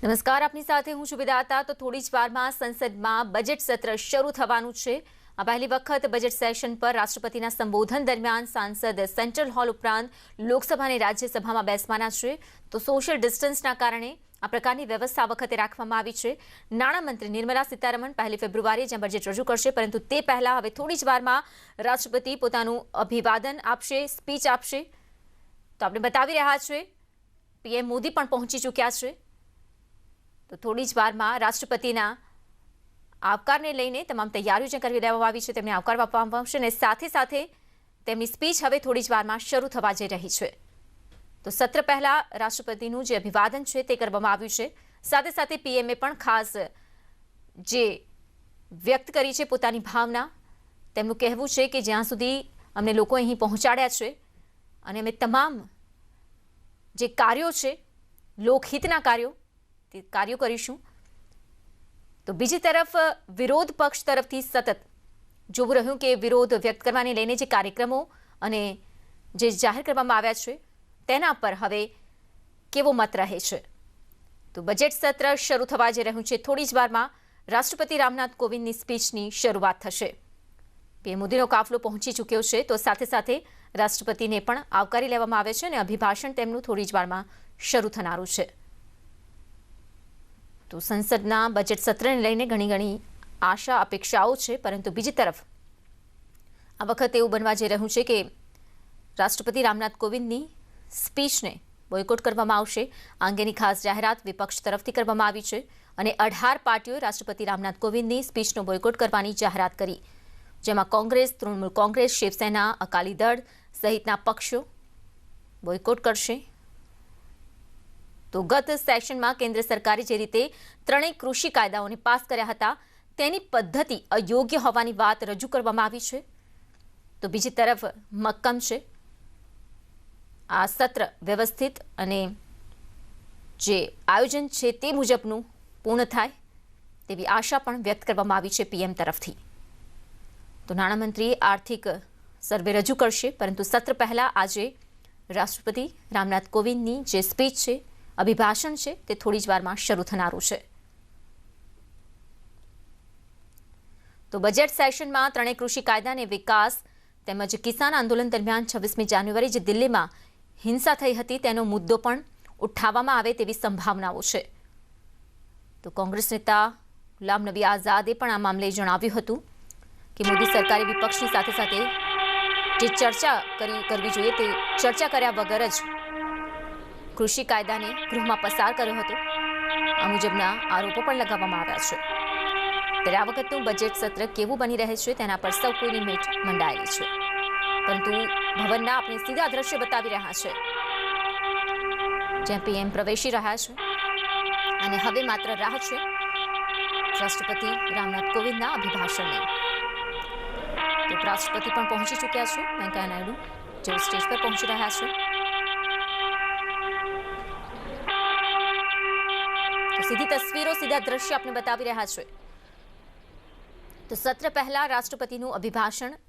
નમસ્કાર, આપની સાથે હું શુભેદાતા। તો થોડી જ વારમાં સંસદમાં બજેટ સત્ર શરૂ થવાનું છે। આ પહેલી વખત બજેટ સેશન પર રાષ્ટ્રપતિના સંબોધન દરમિયાન સાંસદ સેન્ટ્રલ હોલ ઉપરાંત લોકસભા અને રાજ્યસભામાં બેસવાના છે। તો સોશિયલ ડિસ્ટન્સના કારણે આ પ્રકારની વ્યવસ્થા વખતે રાખવામાં આવી છે। નાણામંત્રી નિર્મલા સીતારમણ 1 ફેબ્રુઆરીએ જ્યાં બજેટ રજૂ કરશે, પરંતુ તે પહેલા હવે થોડી જ વારમાં રાષ્ટ્રપતિ પોતાનું અભિવાદન આપશે, સ્પીચ આપશે। તો આપણે બતાવી રહ્યા છે પીએમ મોદી પણ પહોંચી ચૂક્યા છે। તો થોડી જ વારમાં રાષ્ટ્રપતિના આવકારને લઈને તમામ તૈયારીઓ જે કરી લેવામાં આવી છે તેમને આવકાર આપવામાં આવશે અને સાથે સાથે તેમની સ્પીચ હવે થોડી જ વારમાં શરૂ થવા જઈ રહી છે। તો સત્ર પહેલા રાષ્ટ્રપતિનું જે અભિવાદન છે તે કરવામાં આવ્યું છે। સાથે સાથે પીએમએ પણ ખાસ જે વ્યક્ત કરી છે પોતાની ભાવના। તેમનું કહેવું છે કે જ્યાં સુધી અમને લોકો અહીં પહોંચાડ્યા છે અને અમે તમામ જે કાર્યો છે લોકહિતના કાર્યો તે કાર્યો કરીશું। તો બીજી તરફ વિરોધ પક્ષ તરફથી સતત જોવું રહ્યું કે વિરોધ વ્યક્ત કરવાને લઈને જે કાર્યક્રમો અને જે જાહેર કરવામાં આવ્યા છે તેના પર હવે કેવો મત રહે છે। તો બજેટ સત્ર શરૂ થવા જઈ રહ્યું છે। થોડી જ વારમાં રાષ્ટ્રપતિ રામનાથ કોવિંદની સ્પીચની શરૂઆત થશે। પીએમ મોદીનો કાફલો પહોંચી ચૂક્યો છે, તો સાથે સાથે રાષ્ટ્રપતિને પણ આવકારી લેવામાં આવે છે અને અભિભાષણ તેમનું થોડી જ વારમાં શરૂ થનારું છે। તો સંસદના બજેટ સત્રને લઈને ઘણી આશા અપેક્ષાઓ છે, પરંતુ બીજી તરફ આ વખતે એવું બનવા જઈ રહ્યું છે કે રાષ્ટ્રપતિ રામનાથ કોવિંદની સ્પીચને બોયકોટ કરવામાં આવશે। આ અંગેની ખાસ જાહેરાત વિપક્ષ તરફથી કરવામાં આવી છે અને 18 પાર્ટીઓએ રાષ્ટ્રપતિ રામનાથ કોવિંદની સ્પીચનો બોયકોટ કરવાની જાહેરાત કરી, જેમાં કોંગ્રેસ, તૃણમૂલ કોંગ્રેસ, શિવસેના, અકાલી દળ સહિતના પક્ષો બોયકોટ કરશે। તો ગત સેશનમાં કેન્દ્ર સરકારે જે રીતે ત્રણેય કૃષિ કાયદાઓને પાસ કર્યા હતા તેની પદ્ધતિ અયોગ્ય હોવાની વાત રજૂ કરવામાં આવી છે। તો બીજી તરફ મક્કમ છે આ સત્ર વ્યવસ્થિત અને જે આયોજન છે તે મુજબનું પૂર્ણ થાય તેવી આશા પણ વ્યક્ત કરવામાં આવી છે પીએમ તરફથી। તો નાણામંત્રી આર્થિક સર્વે રજૂ કરશે, પરંતુ સત્ર પહેલા આજે રાષ્ટ્રપતિ રામનાથ કોવિંદની જે સ્પીચ છે, અભિભાષણ છે, તે થોડી જ વારમાં શરૂ થનારું છે। તો બજેટ સેશનમાં ત્રણેય કૃષિ કાયદા અને વિકાસ તેમજ કિસાન આંદોલન દરમિયાન 26મી જાન્યુઆરી જે દિલ્હીમાં હિંસા થઈ હતી તેનો મુદ્દો પણ ઉઠાવવામાં આવે તેવી સંભાવનાઓ છે। તો કોંગ્રેસ નેતા ગુલામ નબી આઝાદે પણ આ મામલે જણાવ્યું હતું કે મોદી સરકારે વિપક્ષની સાથે સાથે જે ચર્ચા કરવી જોઈએ તે ચર્ચા કર્યા વગર જ કૃષિ કાયદાને ગૃહમાં પસાર કર્યો હતો। આ મુજબના આરોપો પણ લગાવવામાં આવ્યા છે। ત્યારે આ વખતનું બજેટ સત્ર કેવું બની રહે છે તેના પર સૌ કોઈની મીટ મંડાયેલી છે, પરંતુ ભવનના આપણે સીધા દ્રશ્ય બતાવી રહ્યા છે જ્યાં પીએમ પ્રવેશી રહ્યા છે અને હવે માત્ર રાહ છે રાષ્ટ્રપતિ રામનાથ કોવિંદના અભિભાષણની। તો ઉપરાષ્ટ્રપતિ પણ પહોંચી ચૂક્યા છે, વેંકૈયા નાયડુ જેઓ સ્ટેજ પર પહોંચી રહ્યા છે। સીધી તસવીરો, સીધા દ્રશ્ય આપણે બતાવી રહ્યા છે। તો સત્ર પહેલા રાષ્ટ્રપતિનું અભિભાષણ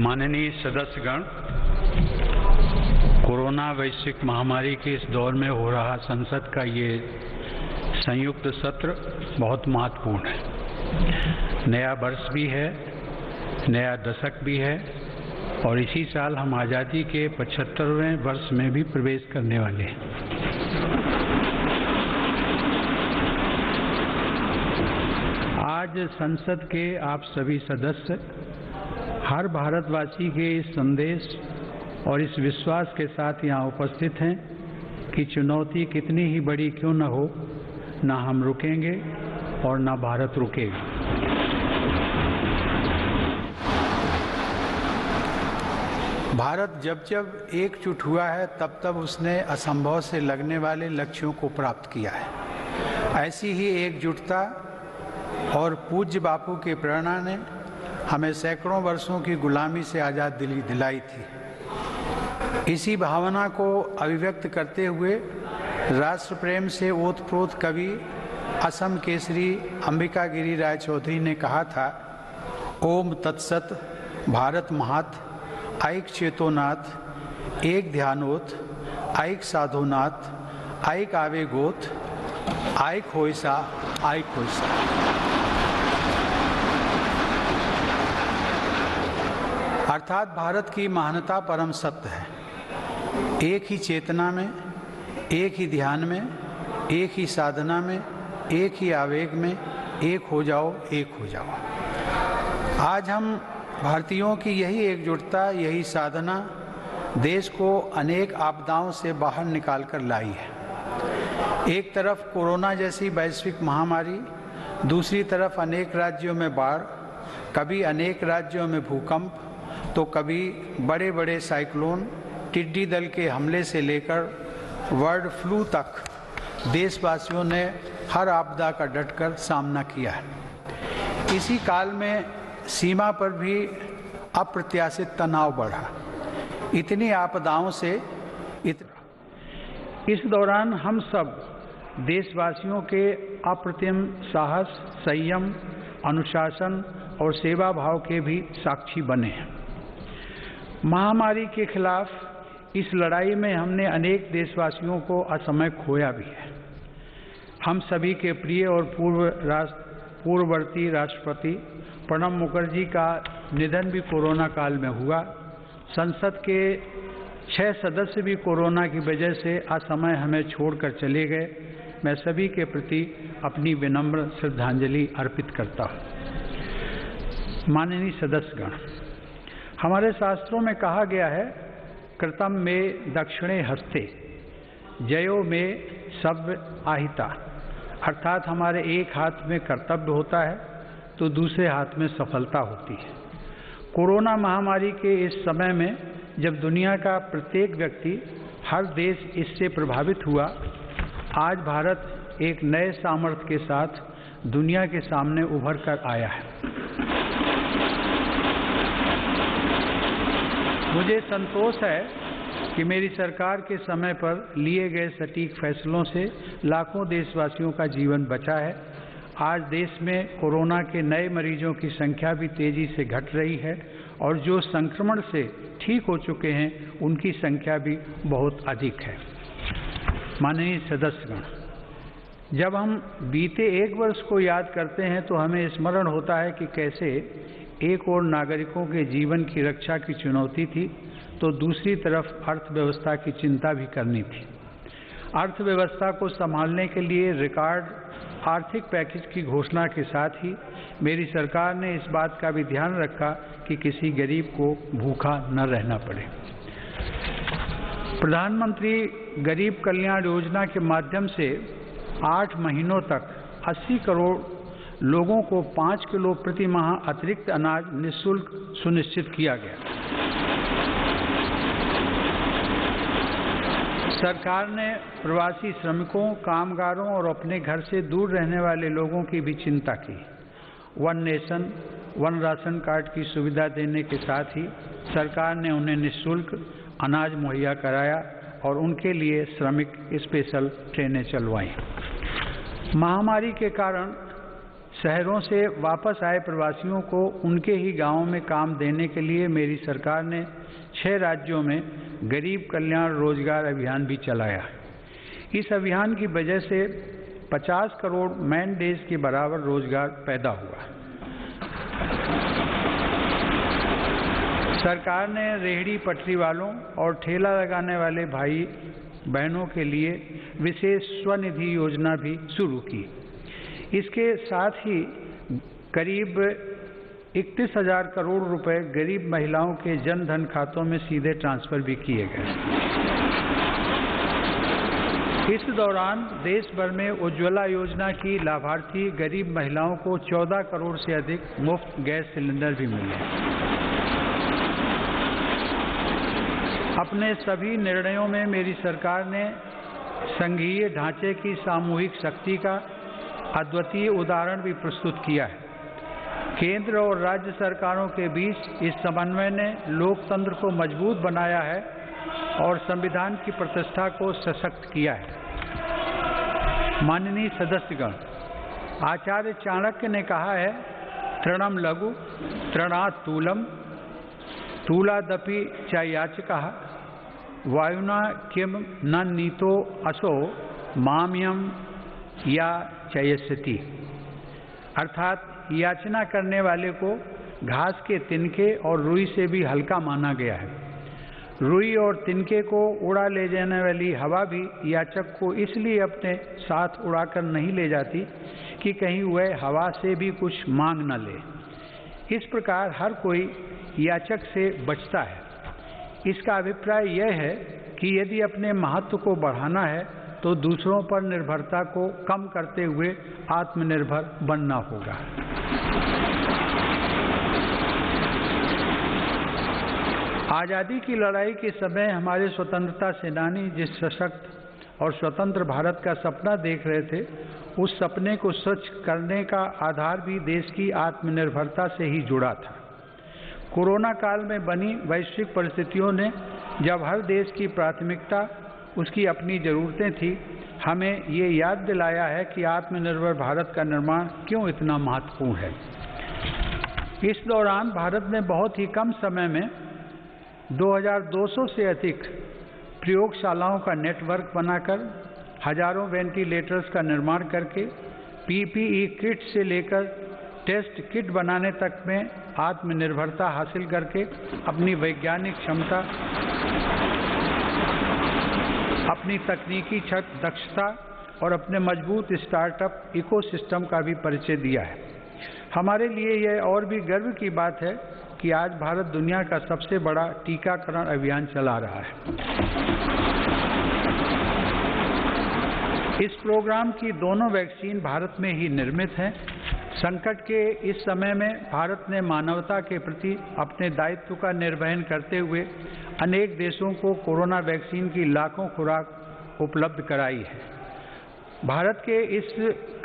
माननीय सदस्यगण, कोरोना वैश्विक महामारी के इस दौर में हो रहा संसद का ये संयुक्त सत्र बहुत महत्वपूर्ण है। नया वर्ष भी है, नया दशक भी है और इसी साल हम आज़ादी के 75वें वर्ष में भी प्रवेश करने वाले हैं। आज संसद के आप सभी सदस्य हर भारतवासी के इस संदेश और इस विश्वास के साथ यहाँ उपस्थित हैं कि चुनौती कितनी ही बड़ी क्यों न हो, ना हम रुकेंगे और ना भारत रुकेगा। भारत जब जब एकजुट हुआ है तब तब उसने असंभव से लगने वाले लक्ष्यों को प्राप्त किया है। ऐसी ही एकजुटता और पूज्य बापू की प्रेरणा ने हमें सैकड़ों वर्षों की गुलामी से आज़ादी दिलाई थी। इसी भावना को अभिव्यक्त करते हुए राष्ट्र प्रेम से ओतप्रोत कवि असम केसरी अंबिका गिरी राय चौधरी ने कहा था, ओम तत्सत भारत महात ऐक चेतोनाथ एक ध्यानोत ऐक साधोनाथ ऐक आवेगोत ऐक होइसा ऐक होइसा। अर्थात भारत की महानता परम सत्य है। एक ही चेतना में, एक ही ध्यान में, एक ही साधना में, एक ही आवेग में, एक हो जाओ, एक हो जाओ। आज हम भारतीयों की यही एकजुटता, यही साधना देश को अनेक आपदाओं से बाहर निकाल कर लाई है। एक तरफ कोरोना जैसी वैश्विक महामारी, दूसरी तरफ अनेक राज्यों में बाढ़, कभी अनेक राज्यों में भूकंप, तो कभी बड़े बड़े साइक्लोन, टिड्डी दल के हमले से लेकर बर्ड फ्लू तक देशवासियों ने हर आपदा का डटकर सामना किया है। इसी काल में सीमा पर भी अप्रत्याशित तनाव बढ़ा। इतनी आपदाओं से इस दौरान हम सब देशवासियों के अप्रतिम साहस, संयम, अनुशासन और सेवा भाव के भी साक्षी बने हैं। महामारी के खिलाफ इस लड़ाई में हमने अनेक देशवासियों को असमय खोया भी है। हम सभी के प्रिय और पूर्ववर्ती राष्ट्रपति प्रणब मुखर्जी का निधन भी कोरोना काल में हुआ। संसद के 6 सदस्य भी कोरोना की वजह से असमय हमें छोड़कर चले गए। मैं सभी के प्रति अपनी विनम्र श्रद्धांजलि अर्पित करता हूँ। माननीय सदस्यगण, हमारे शास्त्रों में कहा गया है, कृतम में दक्षिणे हस्ते जयो में सब आहिता। अर्थात हमारे एक हाथ में कर्तव्य होता है तो दूसरे हाथ में सफलता होती है। कोरोना महामारी के इस समय में जब दुनिया का प्रत्येक व्यक्ति, हर देश इससे प्रभावित हुआ, आज भारत एक नए सामर्थ्य के साथ दुनिया के सामने उभर कर आया है। मुझे संतोष है कि मेरी सरकार के समय पर लिए गए सटीक फैसलों से लाखों देशवासियों का जीवन बचा है। आज देश में कोरोना के नए मरीजों की संख्या भी तेजी से घट रही है और जो संक्रमण से ठीक हो चुके हैं उनकी संख्या भी बहुत अधिक है। माननीय सदस्यगण, जब हम बीते एक वर्ष को याद करते हैं तो हमें स्मरण होता है कि कैसे एक ओर नागरिकों के जीवन की रक्षा की चुनौती थी तो दूसरी तरफ अर्थव्यवस्था की चिंता भी करनी थी। अर्थव्यवस्था को संभालने के लिए रिकॉर्ड आर्थिक पैकेज की घोषणा के साथ ही मेरी सरकार ने इस बात का भी ध्यान रखा कि किसी गरीब को भूखा न रहना पड़े। प्रधानमंत्री गरीब कल्याण योजना के माध्यम से 8 महीनों तक 80 करोड़ लोगों को 5 किलो प्रति माह अतिरिक्त अनाज निःशुल्क सुनिश्चित किया गया। सरकार ने प्रवासी श्रमिकों, कामगारों और अपने घर से दूर रहने वाले लोगों की भी चिंता की। One nation, one ration card की सुविधा देने के साथ ही सरकार ने उन्हें निःशुल्क अनाज मुहैया कराया और उनके लिए श्रमिक स्पेशल ट्रेनें चलवाईं। महामारी के कारण शहरों से वापस आए प्रवासियों को उनके ही गांवों में काम देने के लिए मेरी सरकार ने 6 राज्यों में गरीब कल्याण रोजगार अभियान भी चलाया। इस अभियान की वजह से 50 करोड़ मैन डेज के बराबर रोजगार पैदा हुआ। सरकार ने रेहड़ी पटरी वालों और ठेला लगाने वाले भाई बहनों के लिए विशेष स्वनिधि योजना भी शुरू की। इसके साथ ही करीब 31,000 करोड़ रुपए गरीब महिलाओं के जन धन खातों में सीधे ट्रांसफर भी किए गए। इस दौरान देश भर में उज्ज्वला योजना की लाभार्थी गरीब महिलाओं को 14 करोड़ से अधिक मुफ्त गैस सिलेंडर भी मिले। अपने सभी निर्णयों में मेरी सरकार ने संघीय ढांचे की सामूहिक शक्ति का अद्वितीय उदाहरण भी प्रस्तुत किया है। केंद्र और राज्य सरकारों के बीच इस समन्वय ने लोकतंत्र को मजबूत बनाया है और संविधान की प्रतिष्ठा को सशक्त किया है। माननीय सदस्यगण, आचार्य चाणक्य ने कहा है, तृणम लघु तृणात् तूलम तूलादपि च याचकः वायुना किम न नीतो असो माम्यम या चयस्यति। अर्थात याचना करने वाले को घास के तिनके और रुई से भी हल्का माना गया है। रुई और तिनके को उड़ा ले जाने वाली हवा भी याचक को इसलिए अपने साथ उड़ाकर नहीं ले जाती कि कहीं वह हवा से भी कुछ मांग न ले। इस प्रकार हर कोई याचक से बचता है। इसका अभिप्राय यह है कि यदि अपने महत्व को बढ़ाना है तो दूसरों पर निर्भरता को कम करते हुए आत्मनिर्भर बनना होगा। आज़ादी की लड़ाई के समय हमारे स्वतंत्रता सेनानी जिस सशक्त और स्वतंत्र भारत का सपना देख रहे थे, उस सपने को सच करने का आधार भी देश की आत्मनिर्भरता से ही जुड़ा था। कोरोना काल में बनी वैश्विक परिस्थितियों ने जब हर देश की प्राथमिकता उसकी अपनी ज़रूरतें थी, हमें ये याद दिलाया है कि आत्मनिर्भर भारत का निर्माण क्यों इतना महत्वपूर्ण है। इस दौरान भारत ने बहुत ही कम समय में 2200 से अधिक प्रयोगशालाओं का नेटवर्क बनाकर हजारों वेंटिलेटर्स का निर्माण करके पीपीई किट से लेकर टेस्ट किट बनाने तक में आत्मनिर्भरता हासिल करके अपनी वैज्ञानिक क्षमता, अपनी तकनीकी दक्षता और अपने मजबूत स्टार्टअप इकोसिस्टम का भी परिचय दिया है। हमारे लिए यह और भी गर्व की बात है कि आज भारत दुनिया का सबसे बड़ा टीकाकरण अभियान चला रहा है। इस प्रोग्राम की दोनों वैक्सीन भारत में ही निर्मित हैं। संकट के इस समय में भारत ने मानवता के प्रति अपने दायित्व का निर्वहन करते हुए अनेक देशों को कोरोना वैक्सीन की लाखों खुराक उपलब्ध कराई है। भारत के इस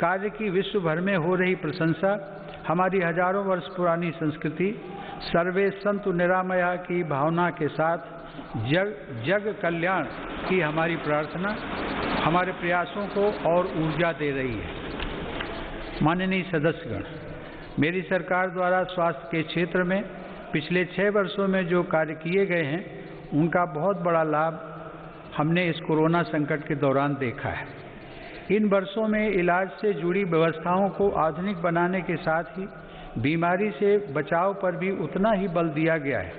कार्य की विश्व भर में हो रही प्रशंसा हमारी हजारों वर्ष पुरानी संस्कृति सर्वे सन्तु निरामया की भावना के साथ जग कल्याण की हमारी प्रार्थना हमारे प्रयासों को और ऊर्जा दे रही है। माननीय सदस्यगण, मेरी सरकार द्वारा स्वास्थ्य के क्षेत्र में पिछले 6 वर्षों में जो कार्य किए गए हैं, उनका बहुत बड़ा लाभ हमने इस कोरोना संकट के दौरान देखा है। इन वर्षों में इलाज से जुड़ी व्यवस्थाओं को आधुनिक बनाने के साथ ही बीमारी से बचाव पर भी उतना ही बल दिया गया है।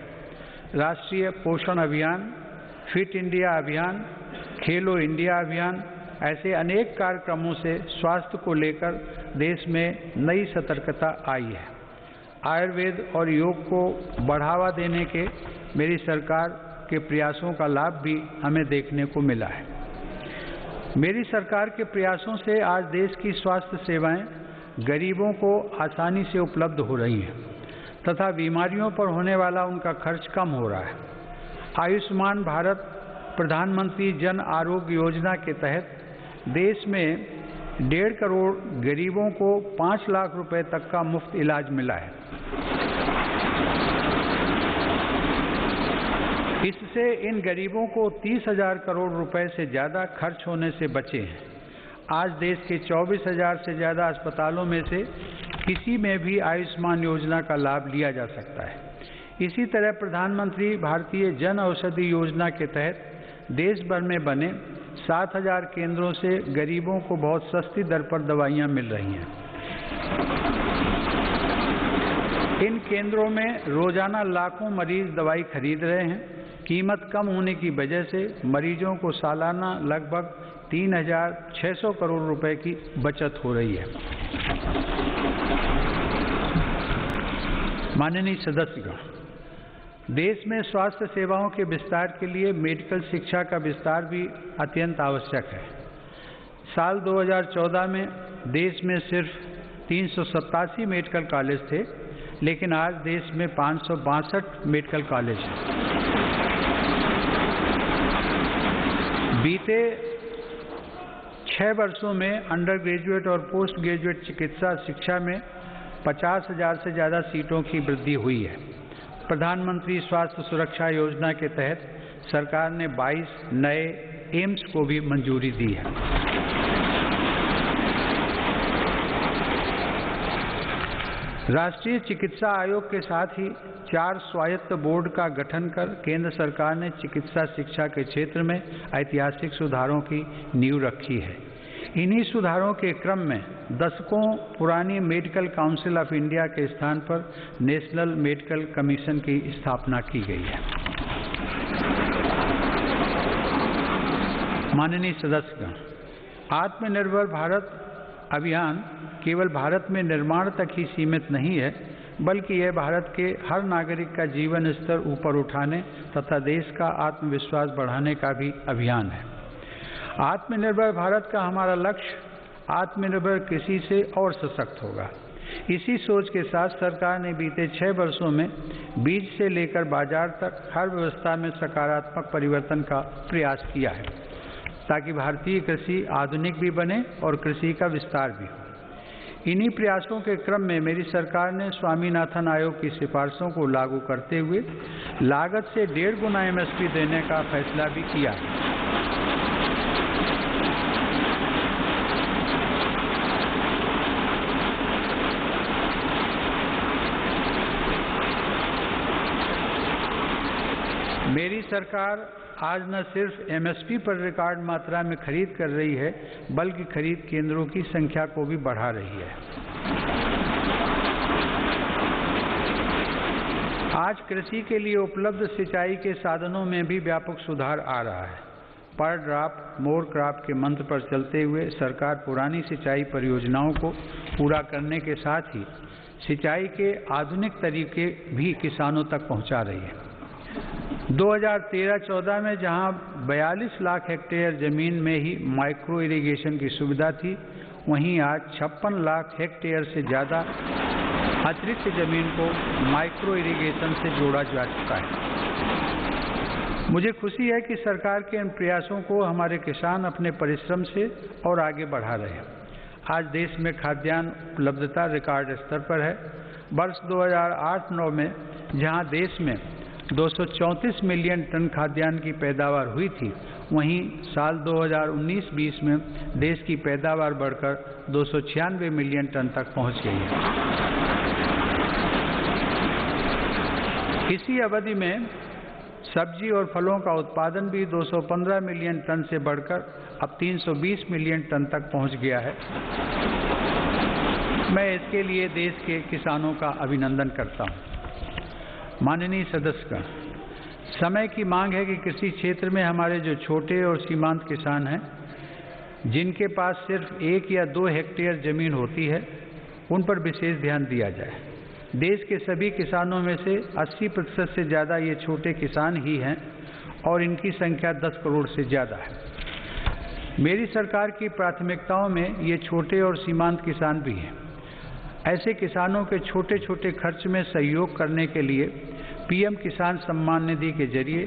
राष्ट्रीय पोषण अभियान, फिट इंडिया अभियान, खेलो इंडिया अभियान, ऐसे अनेक कार्यक्रमों से स्वास्थ्य को लेकर देश में नई सतर्कता आई है। आयुर्वेद और योग को बढ़ावा देने के मेरी सरकार के प्रयासों का लाभ भी हमें देखने को मिला है। मेरी सरकार के प्रयासों से आज देश की स्वास्थ्य सेवाएं गरीबों को आसानी से उपलब्ध हो रही हैं तथा बीमारियों पर होने वाला उनका खर्च कम हो रहा है। आयुष्मान भारत प्रधानमंत्री जन आरोग्य योजना के तहत देश में 1.5 करोड़ गरीबों को 5 लाख रुपए तक का मुफ्त इलाज मिला है। इससे इन गरीबों को 30,000 करोड़ रुपए से ज़्यादा खर्च होने से बचे हैं। आज देश के 24,000 से ज़्यादा अस्पतालों में से किसी में भी आयुष्मान योजना का लाभ लिया जा सकता है। इसी तरह प्रधानमंत्री भारतीय जन औषधि योजना के तहत देश भर में बने 7,000 केंद्रों से गरीबों को बहुत सस्ती दर पर दवाइयां मिल रही हैं। इन केंद्रों में रोजाना लाखों मरीज दवाई खरीद रहे हैं। कीमत कम होने की वजह से मरीजों को सालाना लगभग 3,600 करोड़ रुपए की बचत हो रही है। माननीय सदस्यगण, देश में स्वास्थ्य सेवाओं के विस्तार के लिए मेडिकल शिक्षा का विस्तार भी अत्यंत आवश्यक है। साल 2014 में देश में सिर्फ 387 मेडिकल कॉलेज थे, लेकिन आज देश में 562 मेडिकल कॉलेज हैं। बीते 6 वर्षों में अंडर ग्रेजुएट और पोस्ट ग्रेजुएट चिकित्सा शिक्षा में 50,000 से ज़्यादा सीटों की वृद्धि हुई है। प्रधानमंत्री स्वास्थ्य सुरक्षा योजना के तहत सरकार ने 22 नए एम्स को भी मंजूरी दी है। राष्ट्रीय चिकित्सा आयोग के साथ ही 4 स्वायत्त बोर्ड का गठन कर केंद्र सरकार ने चिकित्सा शिक्षा के क्षेत्र में ऐतिहासिक सुधारों की नींव रखी है। इन्हीं सुधारों के क्रम में दशकों पुरानी मेडिकल काउंसिल ऑफ इंडिया के स्थान पर नेशनल मेडिकल कमीशन की स्थापना की गई है। माननीय सदस्यगण, आत्मनिर्भर भारत अभियान केवल भारत में निर्माण तक ही सीमित नहीं है, बल्कि यह भारत के हर नागरिक का जीवन स्तर ऊपर उठाने तथा देश का आत्मविश्वास बढ़ाने का भी अभियान है। आत्मनिर्भर भारत का हमारा लक्ष्य आत्मनिर्भर कृषि से और सशक्त होगा। इसी सोच के साथ सरकार ने बीते 6 वर्षों में बीज से लेकर बाजार तक हर व्यवस्था में सकारात्मक परिवर्तन का प्रयास किया है, ताकि भारतीय कृषि आधुनिक भी बने और कृषि का विस्तार भी हो। इन्हीं प्रयासों के क्रम में मेरी सरकार ने स्वामीनाथन आयोग की सिफारिशों को लागू करते हुए लागत से 1.5 गुना MSP देने का फैसला भी किया है। मेरी सरकार आज न सिर्फ MSP पर रिकॉर्ड मात्रा में खरीद कर रही है, बल्कि खरीद केंद्रों की संख्या को भी बढ़ा रही है। आज कृषि के लिए उपलब्ध सिंचाई के साधनों में भी व्यापक सुधार आ रहा है। पर ड्रॉप मोर क्रॉप के मंत्र पर चलते हुए सरकार पुरानी सिंचाई परियोजनाओं को पूरा करने के साथ ही सिंचाई के आधुनिक तरीके भी किसानों तक पहुंचा रही है। 2013-14 में जहां 42 लाख हेक्टेयर जमीन में ही माइक्रो इरिगेशन की सुविधा थी, वहीं आज 56 लाख हेक्टेयर से ज़्यादा अतिरिक्त जमीन को माइक्रो इरिगेशन से जोड़ा जा चुका है। मुझे खुशी है कि सरकार के इन प्रयासों को हमारे किसान अपने परिश्रम से और आगे बढ़ा रहे हैं। आज देश में खाद्यान्न उपलब्धता रिकॉर्ड स्तर पर है। वर्ष 2008-9 में जहां देश में 234 मिलियन टन खाद्यान्न की पैदावार हुई थी, वहीं साल 2019-20 में देश की पैदावार बढ़कर 296 मिलियन टन तक पहुंच गई है। इसी अवधि में सब्जी और फलों का उत्पादन भी 215 मिलियन टन से बढ़कर अब 320 मिलियन टन तक पहुंच गया है। मैं इसके लिए देश के किसानों का अभिनंदन करता हूं। माननीय सदस्यगण, समय की मांग है कि कृषि क्षेत्र में हमारे जो छोटे और सीमांत किसान हैं, जिनके पास सिर्फ 1 या 2 हेक्टेयर जमीन होती है, उन पर विशेष ध्यान दिया जाए। देश के सभी किसानों में से 80% से ज़्यादा ये छोटे किसान ही हैं और इनकी संख्या 10 करोड़ से ज़्यादा है। मेरी सरकार की प्राथमिकताओं में ये छोटे और सीमांत किसान भी हैं। ऐसे किसानों के छोटे छोटे खर्च में सहयोग करने के लिए PM किसान सम्मान निधि के जरिए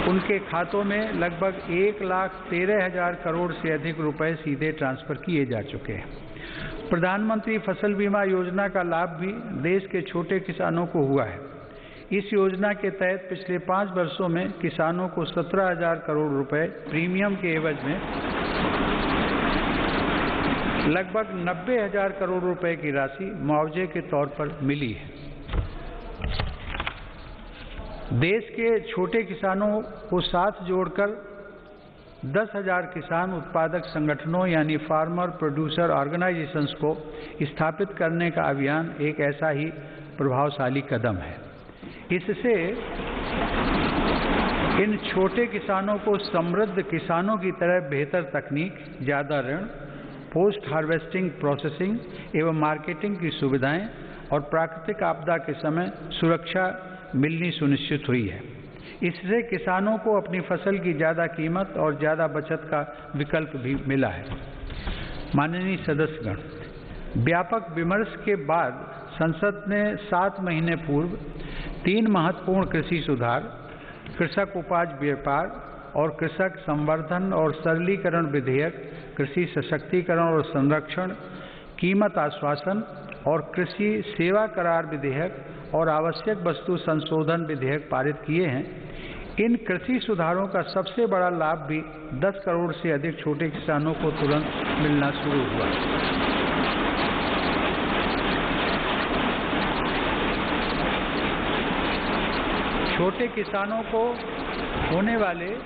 उनके खातों में लगभग 1,13,000 करोड़ से अधिक रुपए सीधे ट्रांसफर किए जा चुके हैं। प्रधानमंत्री फसल बीमा योजना का लाभ भी देश के छोटे किसानों को हुआ है। इस योजना के तहत पिछले 5 वर्षों में किसानों को 17,000 करोड़ रुपए प्रीमियम के एवज में लगभग 90,000 करोड़ रुपए की राशि मुआवजे के तौर पर मिली है। देश के छोटे किसानों को साथ जोड़कर 10,000 किसान उत्पादक संगठनों यानी फार्मर प्रोड्यूसर ऑर्गेनाइजेशंस को स्थापित करने का अभियान एक ऐसा ही प्रभावशाली कदम है। इससे इन छोटे किसानों को समृद्ध किसानों की तरह बेहतर तकनीक, ज़्यादा ऋण, पोस्ट हार्वेस्टिंग प्रोसेसिंग एवं मार्केटिंग की सुविधाएं और प्राकृतिक आपदा के समय सुरक्षा मिलनी सुनिश्चित हुई है। इससे किसानों को अपनी फसल की ज़्यादा कीमत और ज़्यादा बचत का विकल्प भी मिला है। माननीय सदस्यगण, व्यापक विमर्श के बाद संसद ने 7 महीने पूर्व 3 महत्वपूर्ण कृषि सुधार, कृषक उपज व्यापार और कृषक संवर्धन और सरलीकरण विधेयक, कृषि सशक्तिकरण और संरक्षण, कीमत आश्वासन और कृषि सेवा करार विधेयक और आवश्यक वस्तु संशोधन विधेयक पारित किए हैं। इन कृषि सुधारों का सबसे बड़ा लाभ भी 10 करोड़ से अधिक छोटे किसानों को तुरंत मिलना शुरू हुआ। छोटे किसानों को होने वाले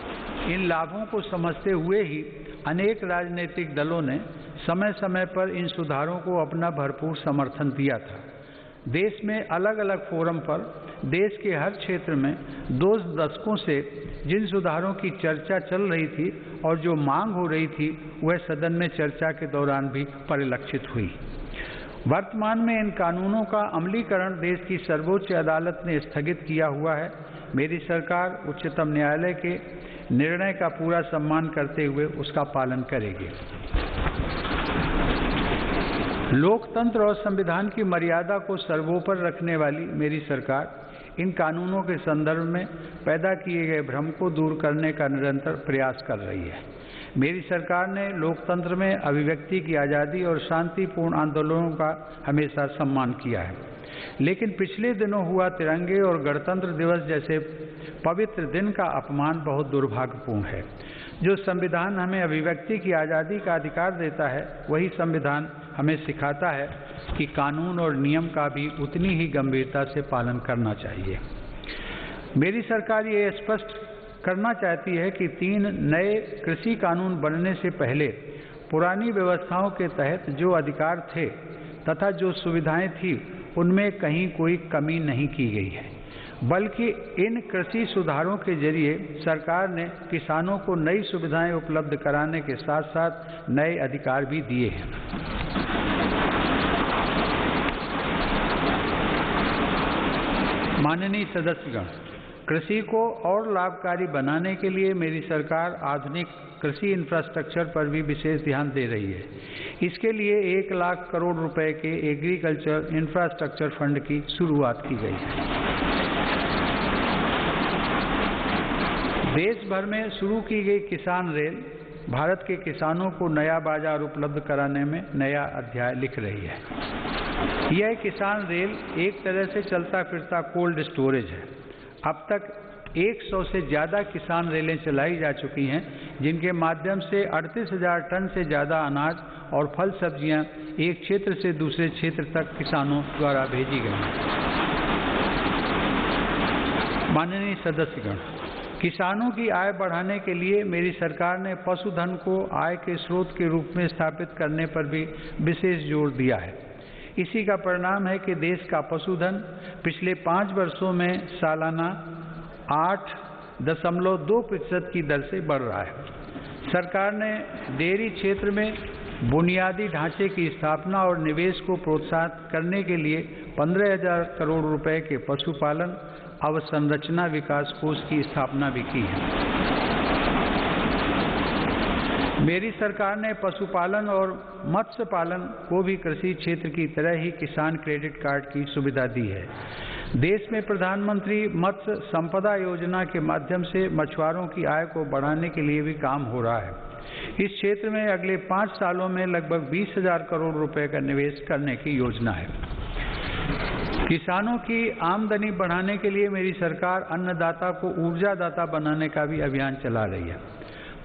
इन लाभों को समझते हुए ही अनेक राजनीतिक दलों ने समय समय पर इन सुधारों को अपना भरपूर समर्थन दिया था। देश में अलग अलग फोरम पर देश के हर क्षेत्र में 2 दशकों से जिन सुधारों की चर्चा चल रही थी और जो मांग हो रही थी, वह सदन में चर्चा के दौरान भी परिलक्षित हुई। वर्तमान में इन कानूनों का अमलीकरण देश की सर्वोच्च अदालत ने स्थगित किया हुआ है। मेरी सरकार उच्चतम न्यायालय के निर्णय का पूरा सम्मान करते हुए उसका पालन करेगी। लोकतंत्र और संविधान की मर्यादा को सर्वोपरि रखने वाली मेरी सरकार इन कानूनों के संदर्भ में पैदा किए गए भ्रम को दूर करने का निरंतर प्रयास कर रही है। मेरी सरकार ने लोकतंत्र में अभिव्यक्ति की आज़ादी और शांतिपूर्ण आंदोलनों का हमेशा सम्मान किया है, लेकिन पिछले दिनों हुआ तिरंगे और गणतंत्र दिवस जैसे पवित्र दिन का अपमान बहुत दुर्भाग्यपूर्ण है। जो संविधान हमें अभिव्यक्ति की आज़ादी का अधिकार देता है, वही संविधान हमें सिखाता है कि कानून और नियम का भी उतनी ही गंभीरता से पालन करना चाहिए। मेरी सरकार ये स्पष्ट करना चाहती है कि 3 नए कृषि कानून बनने से पहले पुरानी व्यवस्थाओं के तहत जो अधिकार थे तथा जो सुविधाएं थी, उनमें कहीं कोई कमी नहीं की गई है, बल्कि इन कृषि सुधारों के जरिए सरकार ने किसानों को नई सुविधाएं उपलब्ध कराने के साथ साथ नए अधिकार भी दिए हैं। माननीय सदस्यगण, कृषि को और लाभकारी बनाने के लिए मेरी सरकार आधुनिक कृषि इंफ्रास्ट्रक्चर पर भी विशेष ध्यान दे रही है। इसके लिए 1 लाख करोड़ रुपए के एग्रीकल्चर इंफ्रास्ट्रक्चर फंड की शुरुआत की गई है। देश भर में शुरू की गई किसान रेल भारत के किसानों को नया बाजार उपलब्ध कराने में नया अध्याय लिख रही है। यह किसान रेल एक तरह से चलता फिरता कोल्ड स्टोरेज है। अब तक 100 से ज़्यादा किसान रेलें चलाई जा चुकी हैं, जिनके माध्यम से 38,000 टन से ज़्यादा अनाज और फल सब्जियां एक क्षेत्र से दूसरे क्षेत्र तक किसानों द्वारा भेजी गई हैं। माननीय सदस्यगण, किसानों की आय बढ़ाने के लिए मेरी सरकार ने पशुधन को आय के स्रोत के रूप में स्थापित करने पर भी विशेष जोर दिया है। इसी का परिणाम है कि देश का पशुधन पिछले 5 वर्षों में सालाना 8.2% की दर से बढ़ रहा है। सरकार ने डेयरी क्षेत्र में बुनियादी ढांचे की स्थापना और निवेश को प्रोत्साहित करने के लिए 15,000 करोड़ रुपए के पशुपालन अवसंरचना विकास कोष की स्थापना भी की है। मेरी सरकार ने पशुपालन और मत्स्य पालन को भी कृषि क्षेत्र की तरह ही किसान क्रेडिट कार्ड की सुविधा दी है। देश में प्रधानमंत्री मत्स्य संपदा योजना के माध्यम से मछुआरों की आय को बढ़ाने के लिए भी काम हो रहा है। इस क्षेत्र में अगले 5 सालों में लगभग 20,000 करोड़ रुपए का निवेश करने की योजना है। किसानों की आमदनी बढ़ाने के लिए मेरी सरकार अन्नदाता को ऊर्जादाता बनाने का भी अभियान चला रही है।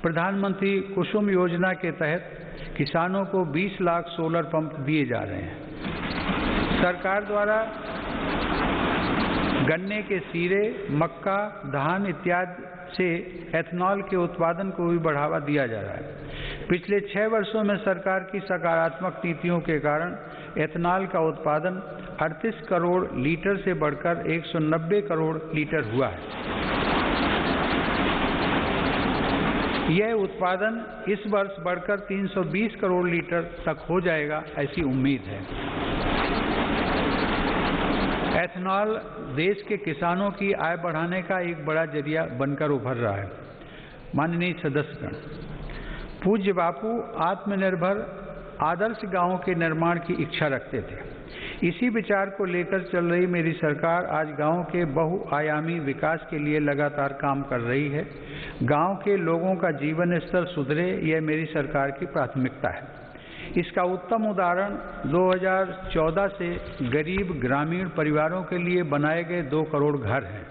प्रधानमंत्री कुसुम योजना के तहत किसानों को 20 लाख सोलर पंप दिए जा रहे हैं। सरकार द्वारा गन्ने के सीरे, मक्का, धान इत्यादि से एथेनॉल के उत्पादन को भी बढ़ावा दिया जा रहा है। पिछले 6 वर्षों में सरकार की सकारात्मक नीतियों के कारण एथेनॉल का उत्पादन 38 करोड़ लीटर से बढ़कर 190 करोड़ लीटर हुआ है। यह उत्पादन इस वर्ष बढ़कर 320 करोड़ लीटर तक हो जाएगा, ऐसी उम्मीद है। एथेनॉल देश के किसानों की आय बढ़ाने का एक बड़ा जरिया बनकर उभर रहा है। माननीय सदस्यगण, पूज्य बापू आत्मनिर्भर आदर्श गांव के निर्माण की इच्छा रखते थे। इसी विचार को लेकर चल रही मेरी सरकार आज गांव के बहुआयामी विकास के लिए लगातार काम कर रही है। गांव के लोगों का जीवन स्तर सुधरे, यह मेरी सरकार की प्राथमिकता है। इसका उत्तम उदाहरण 2014 से गरीब ग्रामीण परिवारों के लिए बनाए गए 2 करोड़ घर हैं।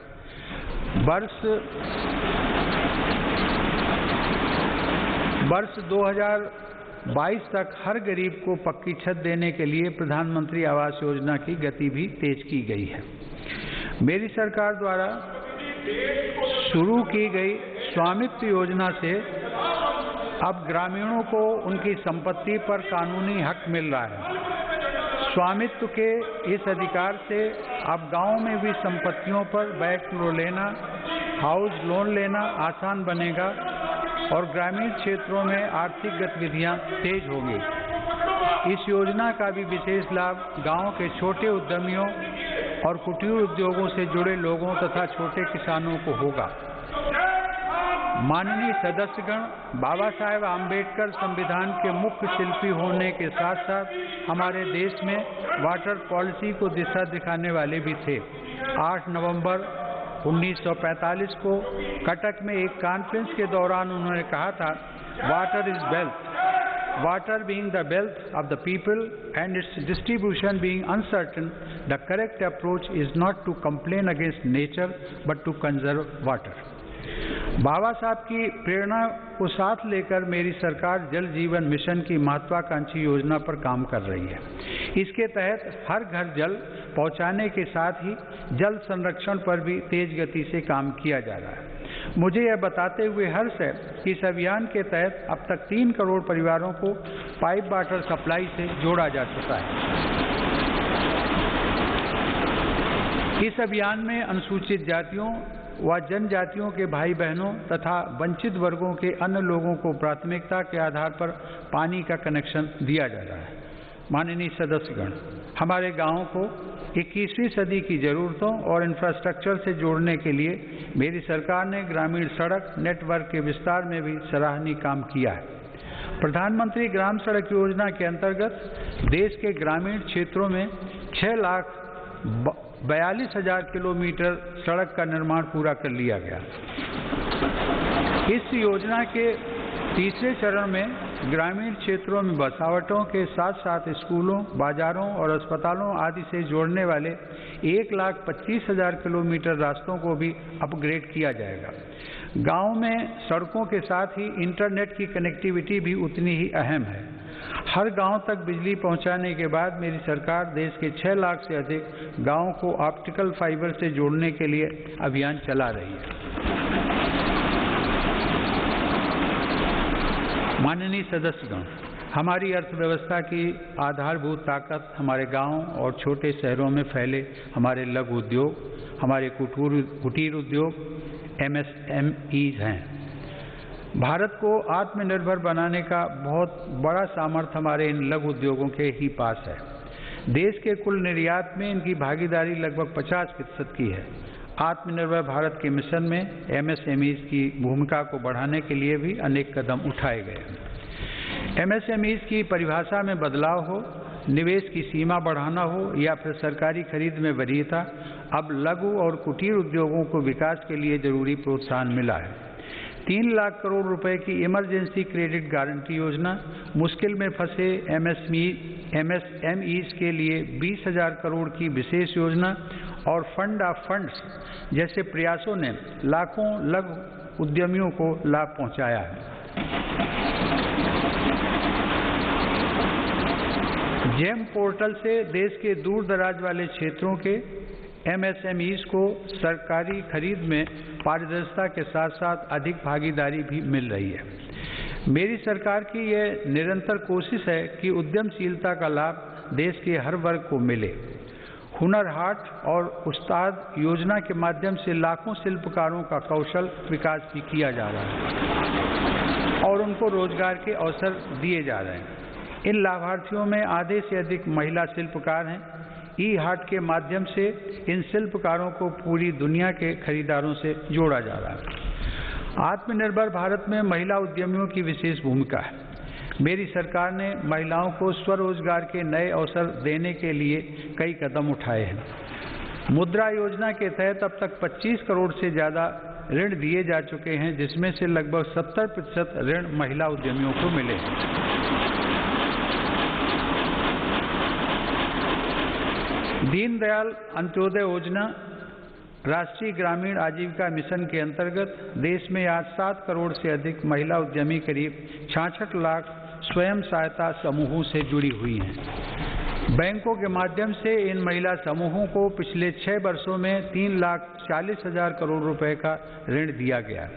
वर्ष 2022 तक हर गरीब को पक्की छत देने के लिए प्रधानमंत्री आवास योजना की गति भी तेज की गई है। मेरी सरकार द्वारा शुरू की गई स्वामित्व योजना से अब ग्रामीणों को उनकी संपत्ति पर कानूनी हक मिल रहा है। स्वामित्व के इस अधिकार से अब गांव में भी संपत्तियों पर बैंक लोन लेना, हाउस लोन लेना आसान बनेगा और ग्रामीण क्षेत्रों में आर्थिक गतिविधियां तेज होंगी। इस योजना का भी विशेष लाभ गांव के छोटे उद्यमियों और कुटीर उद्योगों से जुड़े लोगों तथा छोटे किसानों को होगा। माननीय सदस्यगण, बाबा साहेब आम्बेडकर संविधान के मुख्य शिल्पी होने के साथ साथ हमारे देश में वाटर पॉलिसी को दिशा दिखाने वाले भी थे। 8 नवंबर 1945 को कटक में एक कॉन्फ्रेंस के दौरान उन्होंने कहा था, water is wealth, water being the wealth of the people and its distribution being uncertain, the correct approach is not to complain against nature but to conserve water. Baba Saheb की प्रेरणा को साथ लेकर मेरी सरकार जल जीवन मिशन की महत्वाकांक्षी योजना पर काम कर रही है। इसके तहत हर घर जल पहुंचाने के साथ ही जल संरक्षण पर भी तेज गति से काम किया जा रहा है। मुझे यह बताते हुए हर्ष है कि इस अभियान के तहत अब तक 3 करोड़ परिवारों को पाइप वाटर सप्लाई से जोड़ा जा चुका है। इस अभियान में अनुसूचित जातियों व जनजातियों के भाई बहनों तथा वंचित वर्गों के अन्य लोगों को प्राथमिकता के आधार पर पानी का कनेक्शन दिया जा रहा है। माननीय सदस्यगण, हमारे गांवों को 21वीं सदी की जरूरतों और इंफ्रास्ट्रक्चर से जोड़ने के लिए मेरी सरकार ने ग्रामीण सड़क नेटवर्क के विस्तार में भी सराहनीय काम किया है। प्रधानमंत्री ग्राम सड़क योजना के अंतर्गत देश के ग्रामीण क्षेत्रों में 6,42,000 किलोमीटर सड़क का निर्माण पूरा कर लिया गया। इस योजना के तीसरे चरण में ग्रामीण क्षेत्रों में बसावटों के साथ साथ स्कूलों, बाजारों और अस्पतालों आदि से जोड़ने वाले 1,25,000 किलोमीटर रास्तों को भी अपग्रेड किया जाएगा। गांव में सड़कों के साथ ही इंटरनेट की कनेक्टिविटी भी उतनी ही अहम है। हर गांव तक बिजली पहुंचाने के बाद मेरी सरकार देश के 6 लाख से अधिक गांवों को ऑप्टिकल फाइबर से जोड़ने के लिए अभियान चला रही है। माननीय सदस्यगण, हमारी अर्थव्यवस्था की आधारभूत ताकत हमारे गांव और छोटे शहरों में फैले हमारे लघु उद्योग, हमारे कुटीर उद्योग, MSMEs हैं। भारत को आत्मनिर्भर बनाने का बहुत बड़ा सामर्थ्य हमारे इन लघु उद्योगों के ही पास है। देश के कुल निर्यात में इनकी भागीदारी लगभग 50% की है। आत्मनिर्भर भारत के मिशन में MSMEs की भूमिका को बढ़ाने के लिए भी अनेक कदम उठाए गए हैं। MSMEs की परिभाषा में बदलाव हो, निवेश की सीमा बढ़ाना हो या फिर सरकारी खरीद में वरीयता, अब लघु और कुटीर उद्योगों को विकास के लिए जरूरी प्रोत्साहन मिला है। 3 लाख करोड़ रुपए की इमरजेंसी क्रेडिट गारंटी योजना, मुश्किल में फंसे MSMEs के लिए 20,000 करोड़ की विशेष योजना और फंड ऑफ फंड्स जैसे प्रयासों ने लाखों लघु उद्यमियों को लाभ पहुंचाया है। जेम पोर्टल से देश के दूर दराज वाले क्षेत्रों के MSMEs को सरकारी खरीद में पारदर्शिता के साथ साथ अधिक भागीदारी भी मिल रही है। मेरी सरकार की यह निरंतर कोशिश है कि उद्यमशीलता का लाभ देश के हर वर्ग को मिले। हुनर हाट और उस्ताद योजना के माध्यम से लाखों शिल्पकारों का कौशल विकास भी किया जा रहा है और उनको रोजगार के अवसर दिए जा रहे हैं। इन लाभार्थियों में आधे से अधिक महिला शिल्पकार हैं। ई-हाट के माध्यम से इन शिल्पकारों को पूरी दुनिया के खरीदारों से जोड़ा जा रहा है। आत्मनिर्भर भारत में महिला उद्यमियों की विशेष भूमिका है। मेरी सरकार ने महिलाओं को स्वरोजगार के नए अवसर देने के लिए कई कदम उठाए हैं। मुद्रा योजना के तहत अब तक 25 करोड़ से ज़्यादा ऋण दिए जा चुके हैं, जिसमें से लगभग 70% ऋण महिला उद्यमियों को मिले हैं। दीनदयाल अंत्योदय योजना राष्ट्रीय ग्रामीण आजीविका मिशन के अंतर्गत देश में आज 7 करोड़ से अधिक महिला उद्यमी करीब 66 लाख स्वयं सहायता समूहों से जुड़ी हुई हैं। बैंकों के माध्यम से इन महिला समूहों को पिछले 6 वर्षों में 3,40,000 करोड़ रुपए का ऋण दिया गया।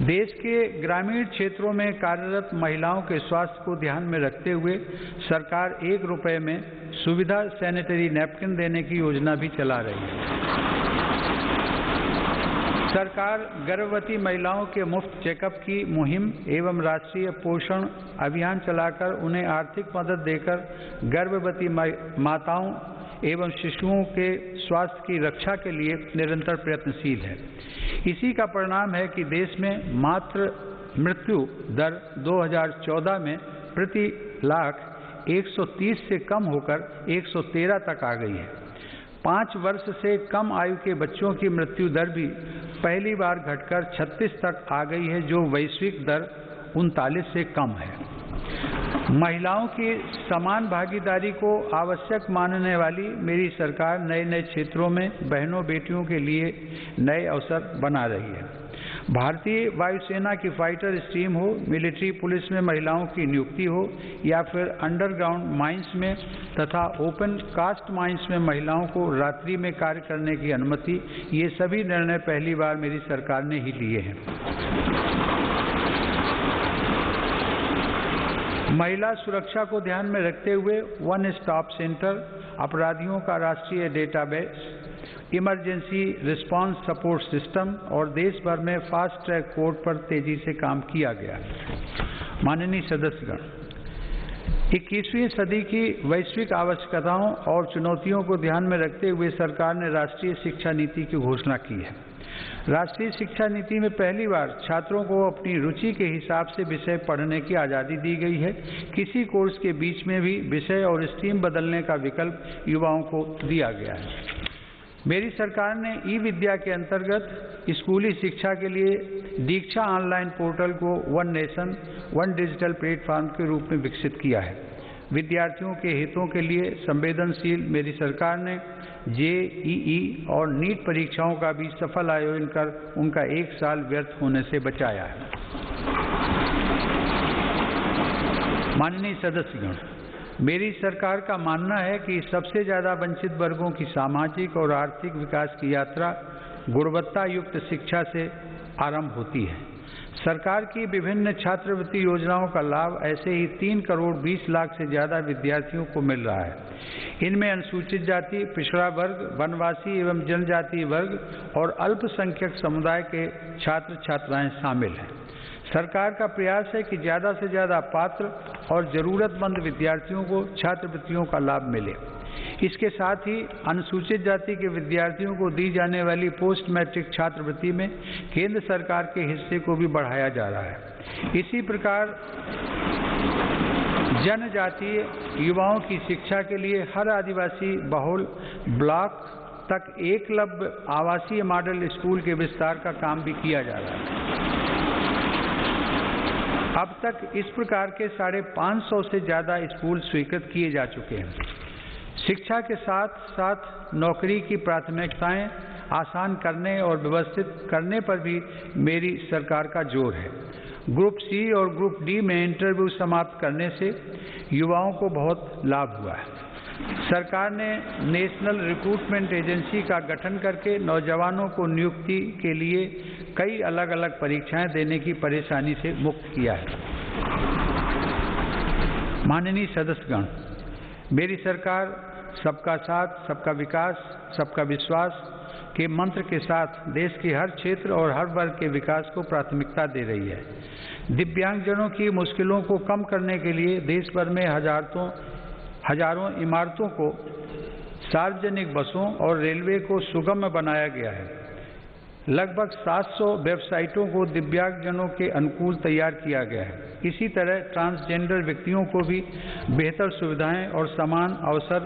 देश के ग्रामीण क्षेत्रों में कार्यरत महिलाओं के स्वास्थ्य को ध्यान में रखते हुए सरकार 1 रुपए में सुविधा सैनिटरी नैपकिन देने की योजना भी चला रही है। सरकार गर्भवती महिलाओं के मुफ्त चेकअप की मुहिम एवं राष्ट्रीय पोषण अभियान चलाकर उन्हें आर्थिक मदद देकर गर्भवती माताओं एवं शिशुओं के स्वास्थ्य की रक्षा के लिए निरंतर प्रयत्नशील है। इसी का परिणाम है कि देश में मातृ मृत्यु दर 2014 में प्रति लाख 130 से कम होकर 113 तक आ गई है। 5 वर्ष से कम आयु के बच्चों की मृत्यु दर भी पहली बार घटकर 36 तक आ गई है, जो वैश्विक दर 39 से कम है। महिलाओं की समान भागीदारी को आवश्यक मानने वाली मेरी सरकार नए नए क्षेत्रों में बहनों बेटियों के लिए नए अवसर बना रही है। भारतीय वायुसेना की फाइटर स्ट्रीम हो, मिलिट्री पुलिस में महिलाओं की नियुक्ति हो या फिर अंडरग्राउंड माइंस में तथा ओपन कास्ट माइंस में महिलाओं को रात्रि में कार्य करने की अनुमति, ये सभी निर्णय पहली बार मेरी सरकार ने ही लिए हैं। महिला सुरक्षा को ध्यान में रखते हुए वन स्टॉप सेंटर, अपराधियों का राष्ट्रीय database, emergency response support system और देश भर में फास्ट ट्रैक कोर्ट पर तेजी से काम किया गया। माननीय सदस्यगण, 21वीं सदी की वैश्विक आवश्यकताओं और चुनौतियों को ध्यान में रखते हुए सरकार ने राष्ट्रीय शिक्षा नीति की घोषणा की है। राष्ट्रीय शिक्षा नीति में पहली बार छात्रों को अपनी रुचि के हिसाब से विषय पढ़ने की आज़ादी दी गई है। किसी कोर्स के बीच में भी विषय और स्ट्रीम बदलने का विकल्प युवाओं को दिया गया है। मेरी सरकार ने ई-विद्या के अंतर्गत स्कूली शिक्षा के लिए दीक्षा ऑनलाइन पोर्टल को one nation one digital platform के रूप में विकसित किया है। विद्यार्थियों के हितों के लिए संवेदनशील मेरी सरकार ने JEE और नीट परीक्षाओं का भी सफल आयोजन कर उनका 1 साल व्यर्थ होने से बचाया है। माननीय सदस्यगण, मेरी सरकार का मानना है कि सबसे ज़्यादा वंचित वर्गों की सामाजिक और आर्थिक विकास की यात्रा गुणवत्ता युक्त शिक्षा से आरंभ होती है। सरकार की विभिन्न छात्रवृत्ति योजनाओं का लाभ ऐसे ही 3 करोड़ 20 लाख से ज़्यादा विद्यार्थियों को मिल रहा है। इनमें अनुसूचित जाति, पिछड़ा वर्ग, वनवासी एवं जनजातीय वर्ग और अल्पसंख्यक समुदाय के छात्र छात्राएं शामिल हैं। सरकार का प्रयास है कि ज़्यादा से ज़्यादा पात्र और ज़रूरतमंद विद्यार्थियों को छात्रवृत्तियों का लाभ मिले। इसके साथ ही अनुसूचित जाति के विद्यार्थियों को दी जाने वाली पोस्ट मैट्रिक छात्रवृत्ति में केंद्र सरकार के हिस्से को भी बढ़ाया जा रहा है। इसी प्रकार जनजातीय युवाओं की शिक्षा के लिए हर आदिवासी बहुल ब्लॉक तक एकलव्य आवासीय मॉडल स्कूल के विस्तार का काम भी किया जा रहा है। अब तक इस प्रकार के 550 से ज़्यादा स्कूल स्वीकृत किए जा चुके हैं। शिक्षा के साथ साथ नौकरी की प्राथमिकताएं आसान करने और व्यवस्थित करने पर भी मेरी सरकार का जोर है। ग्रुप सी और ग्रुप डी में इंटरव्यू समाप्त करने से युवाओं को बहुत लाभ हुआ है। सरकार ने नेशनल रिक्रूटमेंट एजेंसी का गठन करके नौजवानों को नियुक्ति के लिए कई अलग अलग परीक्षाएं देने की परेशानी से मुक्त किया है। माननीय सदस्यगण, मेरी सरकार सबका साथ, सबका विकास, सबका विश्वास के मंत्र के साथ देश के हर क्षेत्र और हर वर्ग के विकास को प्राथमिकता दे रही है। दिव्यांगजनों की मुश्किलों को कम करने के लिए देश भर में हजारों इमारतों को, सार्वजनिक बसों और रेलवे को सुगम बनाया गया है। लगभग 700 वेबसाइटों को दिव्यांगजनों के अनुकूल तैयार किया गया है। इसी तरह ट्रांसजेंडर व्यक्तियों को भी बेहतर सुविधाएं और समान अवसर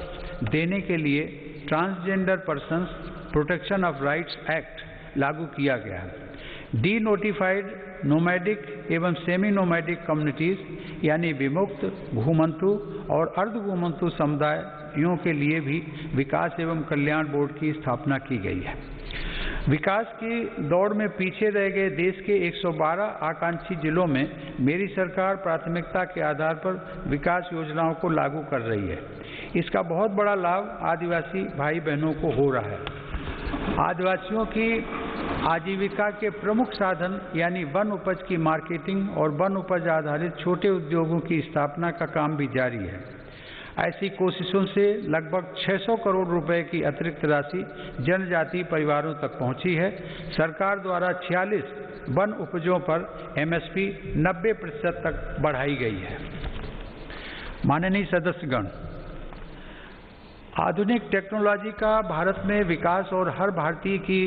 देने के लिए transgender persons protection of rights act लागू किया गया है। डी नोटिफाइड नोमैडिक एवं सेमी नोमैडिक कम्युनिटीज यानी विमुक्त, घुमंतु और अर्धघुमंतु समुदायों के लिए भी विकास एवं कल्याण बोर्ड की स्थापना की गई है। विकास की दौड़ में पीछे रह गए देश के 112 आकांक्षी जिलों में मेरी सरकार प्राथमिकता के आधार पर विकास योजनाओं को लागू कर रही है। इसका बहुत बड़ा लाभ आदिवासी भाई बहनों को हो रहा है। आदिवासियों की आजीविका के प्रमुख साधन यानी वन उपज की मार्केटिंग और वन उपज आधारित छोटे उद्योगों की स्थापना का काम भी जारी है। ऐसी कोशिशों से लगभग 600 करोड़ रुपए की अतिरिक्त राशि जनजातीय परिवारों तक पहुंची है। सरकार द्वारा 46 वन उपजों पर MSP 90% तक बढ़ाई गई है। माननीय सदस्यगण, आधुनिक टेक्नोलॉजी का भारत में विकास और हर भारतीय की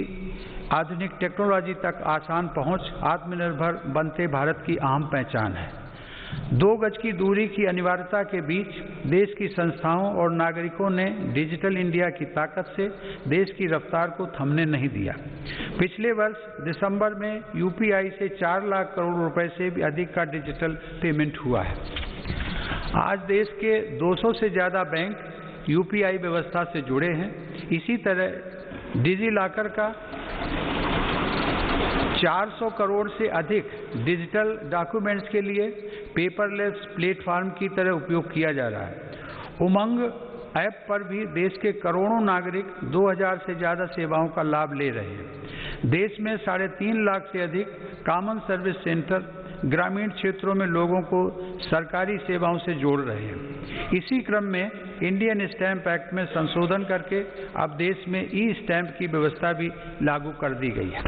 आधुनिक टेक्नोलॉजी तक आसान पहुंच आत्मनिर्भर बनते भारत की अहम पहचान है। 2 गज की दूरी की अनिवार्यता के बीच देश की संस्थाओं और नागरिकों ने डिजिटल इंडिया की ताकत से देश की रफ्तार को थमने नहीं दिया। पिछले वर्ष दिसंबर में UPI से 4 लाख करोड़ रुपए से भी अधिक का डिजिटल पेमेंट हुआ है। आज देश के 200 से ज़्यादा बैंक UPI व्यवस्था से जुड़े हैं। इसी तरह डिजी लॉकर का 400 करोड़ से अधिक डिजिटल डॉक्यूमेंट्स के लिए पेपरलेस प्लेटफॉर्म की तरह उपयोग किया जा रहा है। उमंग ऐप पर भी देश के करोड़ों नागरिक 2000 से ज़्यादा सेवाओं का लाभ ले रहे हैं। देश में 3.5 लाख से अधिक कॉमन सर्विस सेंटर ग्रामीण क्षेत्रों में लोगों को सरकारी सेवाओं से जोड़ रहे हैं। इसी क्रम में इंडियन स्टैंप एक्ट में संशोधन करके अब देश में ई-स्टैंप की व्यवस्था भी लागू कर दी गई है।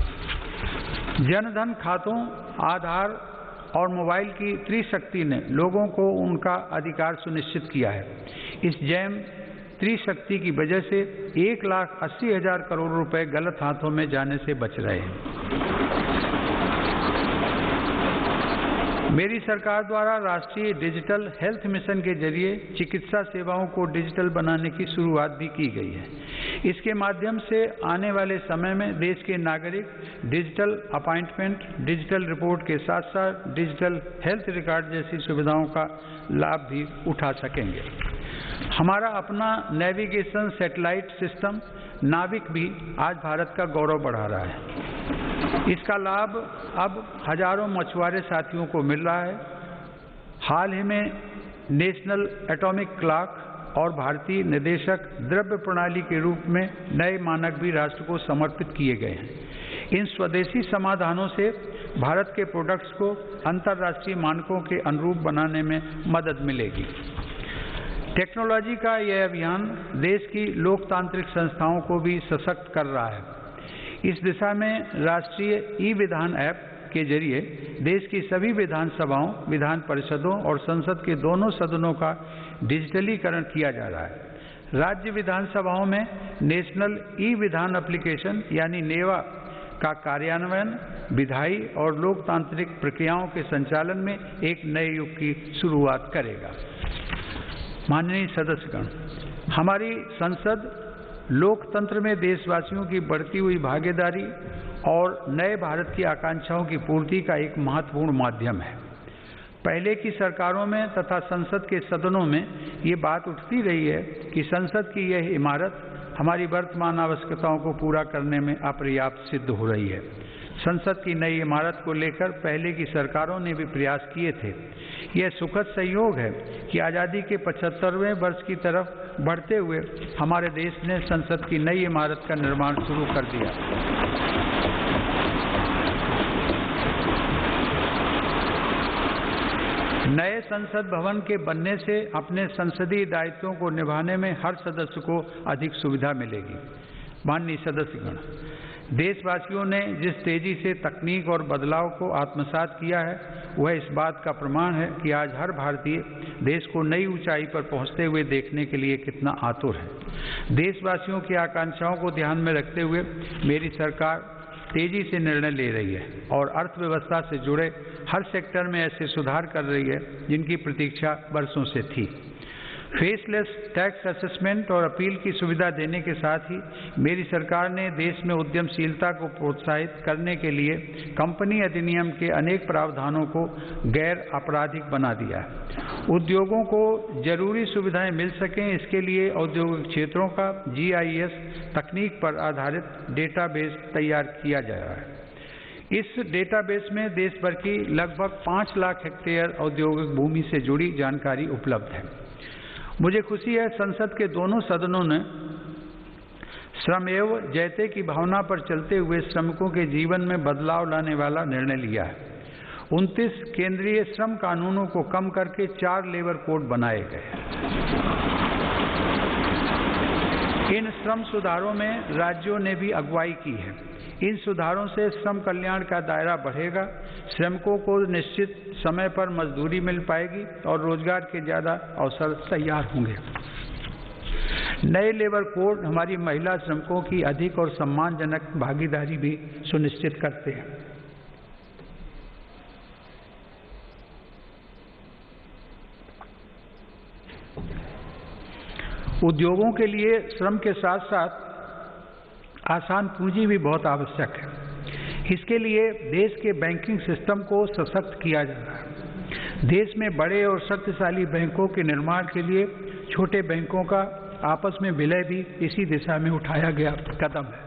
जनधन खातों, आधार और मोबाइल की त्रिशक्ति ने लोगों को उनका अधिकार सुनिश्चित किया है। इस जैम त्रिशक्ति की वजह से 1,80,000 करोड़ रुपए गलत हाथों में जाने से बच रहे हैं। मेरी सरकार द्वारा राष्ट्रीय डिजिटल हेल्थ मिशन के जरिए चिकित्सा सेवाओं को डिजिटल बनाने की शुरुआत भी की गई है। इसके माध्यम से आने वाले समय में देश के नागरिक डिजिटल अपॉइंटमेंट, डिजिटल रिपोर्ट के साथ साथ डिजिटल हेल्थ रिकॉर्ड जैसी सुविधाओं का लाभ भी उठा सकेंगे। हमारा अपना नेविगेशन सैटेलाइट सिस्टम नाविक भी आज भारत का गौरव बढ़ा रहा है। इसका लाभ अब हजारों मछुआरे साथियों को मिल रहा है। हाल ही में नेशनल एटॉमिक क्लॉक और भारतीय निर्देशक द्रव्य प्रणाली के रूप में नए मानक भी राष्ट्र को समर्पित किए गए हैं। इन स्वदेशी समाधानों से भारत के प्रोडक्ट्स को अंतर्राष्ट्रीय मानकों के अनुरूप बनाने में मदद मिलेगी। टेक्नोलॉजी का यह अभियान देश की लोकतांत्रिक संस्थाओं को भी सशक्त कर रहा है। इस दिशा में राष्ट्रीय ई-विधान ऐप के जरिए देश की सभी विधानसभाओं, विधान परिषदों और संसद के दोनों सदनों का डिजिटलीकरण किया जा रहा है। राज्य विधानसभाओं में नेशनल ई-विधान एप्लीकेशन यानी नेवा का कार्यान्वयन विधायी और लोकतांत्रिक प्रक्रियाओं के संचालन में एक नए युग की शुरुआत करेगा। माननीय सदस्यगण, हमारी संसद लोकतंत्र में देशवासियों की बढ़ती हुई भागीदारी और नए भारत की आकांक्षाओं की पूर्ति का एक महत्वपूर्ण माध्यम है। पहले की सरकारों में तथा संसद के सदनों में ये बात उठती रही है कि संसद की यह इमारत हमारी वर्तमान आवश्यकताओं को पूरा करने में अपर्याप्त सिद्ध हो रही है। संसद की नई इमारत को लेकर पहले की सरकारों ने भी प्रयास किए थे। यह सुखद संयोग है कि आज़ादी के 75वें वर्ष की तरफ बढ़ते हुए हमारे देश ने संसद की नई इमारत का निर्माण शुरू कर दिया। नए संसद भवन के बनने से अपने संसदीय दायित्वों को निभाने में हर सदस्य को अधिक सुविधा मिलेगी। माननीय सदस्यगण, देशवासियों ने जिस तेजी से तकनीक और बदलाव को आत्मसात किया है वह इस बात का प्रमाण है कि आज हर भारतीय देश को नई ऊंचाई पर पहुंचते हुए देखने के लिए कितना आतुर है। देशवासियों की आकांक्षाओं को ध्यान में रखते हुए मेरी सरकार तेजी से निर्णय ले रही है और अर्थव्यवस्था से जुड़े हर सेक्टर में ऐसे सुधार कर रही है जिनकी प्रतीक्षा वर्षों से थी। फेसलेस टैक्स असेसमेंट और अपील की सुविधा देने के साथ ही मेरी सरकार ने देश में उद्यमशीलता को प्रोत्साहित करने के लिए कंपनी अधिनियम के अनेक प्रावधानों को गैर आपराधिक बना दिया है। उद्योगों को जरूरी सुविधाएं मिल सकें, इसके लिए औद्योगिक क्षेत्रों का GIS तकनीक पर आधारित डेटाबेस तैयार किया जा रहा है। इस डेटाबेस में देश भर की लगभग 5 लाख हेक्टेयर औद्योगिक भूमि से जुड़ी जानकारी उपलब्ध है। मुझे खुशी है संसद के दोनों सदनों ने श्रमेव जयते की भावना पर चलते हुए श्रमिकों के जीवन में बदलाव लाने वाला निर्णय लिया है। 29 केंद्रीय श्रम कानूनों को कम करके 4 लेबर कोड बनाए गए। इन श्रम सुधारों में राज्यों ने भी अगुवाई की है। इन सुधारों से श्रम कल्याण का दायरा बढ़ेगा, श्रमिकों को निश्चित समय पर मजदूरी मिल पाएगी और रोजगार के ज़्यादा अवसर तैयार होंगे। नए लेबर कोड हमारी महिला श्रमिकों की अधिक और सम्मानजनक भागीदारी भी सुनिश्चित करते हैं। उद्योगों के लिए श्रम के साथ साथ आसान पूंजी भी बहुत आवश्यक है। इसके लिए देश के बैंकिंग सिस्टम को सशक्त किया जा रहा है। देश में बड़े और शक्तिशाली बैंकों के निर्माण के लिए छोटे बैंकों का आपस में विलय भी इसी दिशा में उठाया गया कदम है।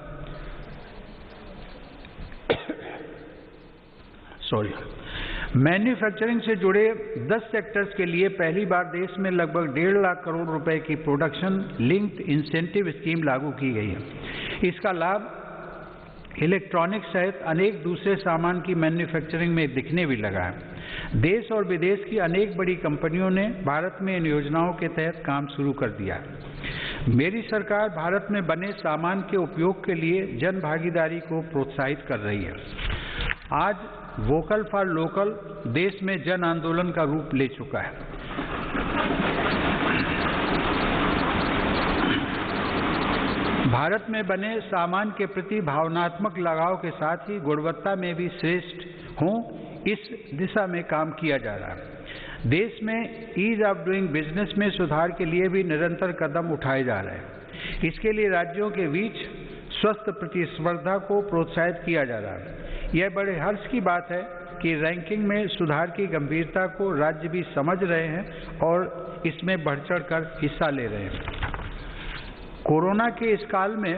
मैन्युफैक्चरिंग से जुड़े 10 सेक्टर्स के लिए पहली बार देश में लगभग 1.5 लाख करोड़ रुपए की प्रोडक्शन लिंक्ड इंसेंटिव स्कीम लागू की गई है। इसका लाभ इलेक्ट्रॉनिक्स सहित अनेक दूसरे सामान की मैन्युफैक्चरिंग में दिखने भी लगा है। देश और विदेश की अनेक बड़ी कंपनियों ने भारत में इन योजनाओं के तहत काम शुरू कर दिया है। मेरी सरकार भारत में बने सामान के उपयोग के लिए जन भागीदारी को प्रोत्साहित कर रही है। आज वोकल फॉर लोकल देश में जन आंदोलन का रूप ले चुका है। भारत में बने सामान के प्रति भावनात्मक लगाव के साथ ही गुणवत्ता में भी श्रेष्ठ हों, इस दिशा में काम किया जा रहा है। देश में ईज ऑफ डूइंग बिजनेस में सुधार के लिए भी निरंतर कदम उठाए जा रहे हैं। इसके लिए राज्यों के बीच स्वस्थ प्रतिस्पर्धा को प्रोत्साहित किया जा रहा है। यह बड़े हर्ष की बात है कि रैंकिंग में सुधार की गंभीरता को राज्य भी समझ रहे हैं और इसमें बढ़-चढ़ कर हिस्सा ले रहे हैं। कोरोना के इस काल में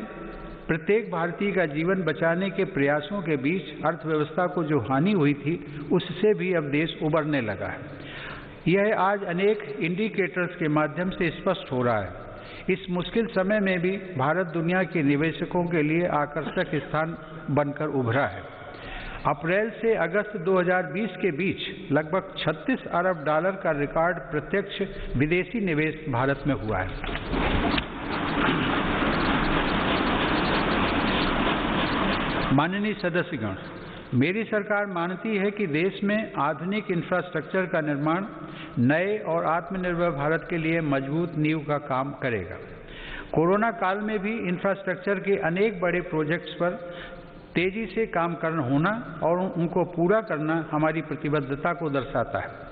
प्रत्येक भारतीय का जीवन बचाने के प्रयासों के बीच अर्थव्यवस्था को जो हानि हुई थी, उससे भी अब देश उबरने लगा है। यह आज अनेक इंडिकेटर्स के माध्यम से स्पष्ट हो रहा है। इस मुश्किल समय में भी भारत दुनिया के निवेशकों के लिए आकर्षक स्थान बनकर उभरा है। अप्रैल से अगस्त 2020 के बीच लगभग $36 अरब का रिकॉर्ड प्रत्यक्ष विदेशी निवेश भारत में हुआ है। माननीय सदस्यगण, मेरी सरकार मानती है कि देश में आधुनिक इंफ्रास्ट्रक्चर का निर्माण नए और आत्मनिर्भर भारत के लिए मजबूत नींव का काम करेगा। कोरोना काल में भी इंफ्रास्ट्रक्चर के अनेक बड़े प्रोजेक्ट्स पर तेजी से काम करना होना और उनको पूरा करना हमारी प्रतिबद्धता को दर्शाता है।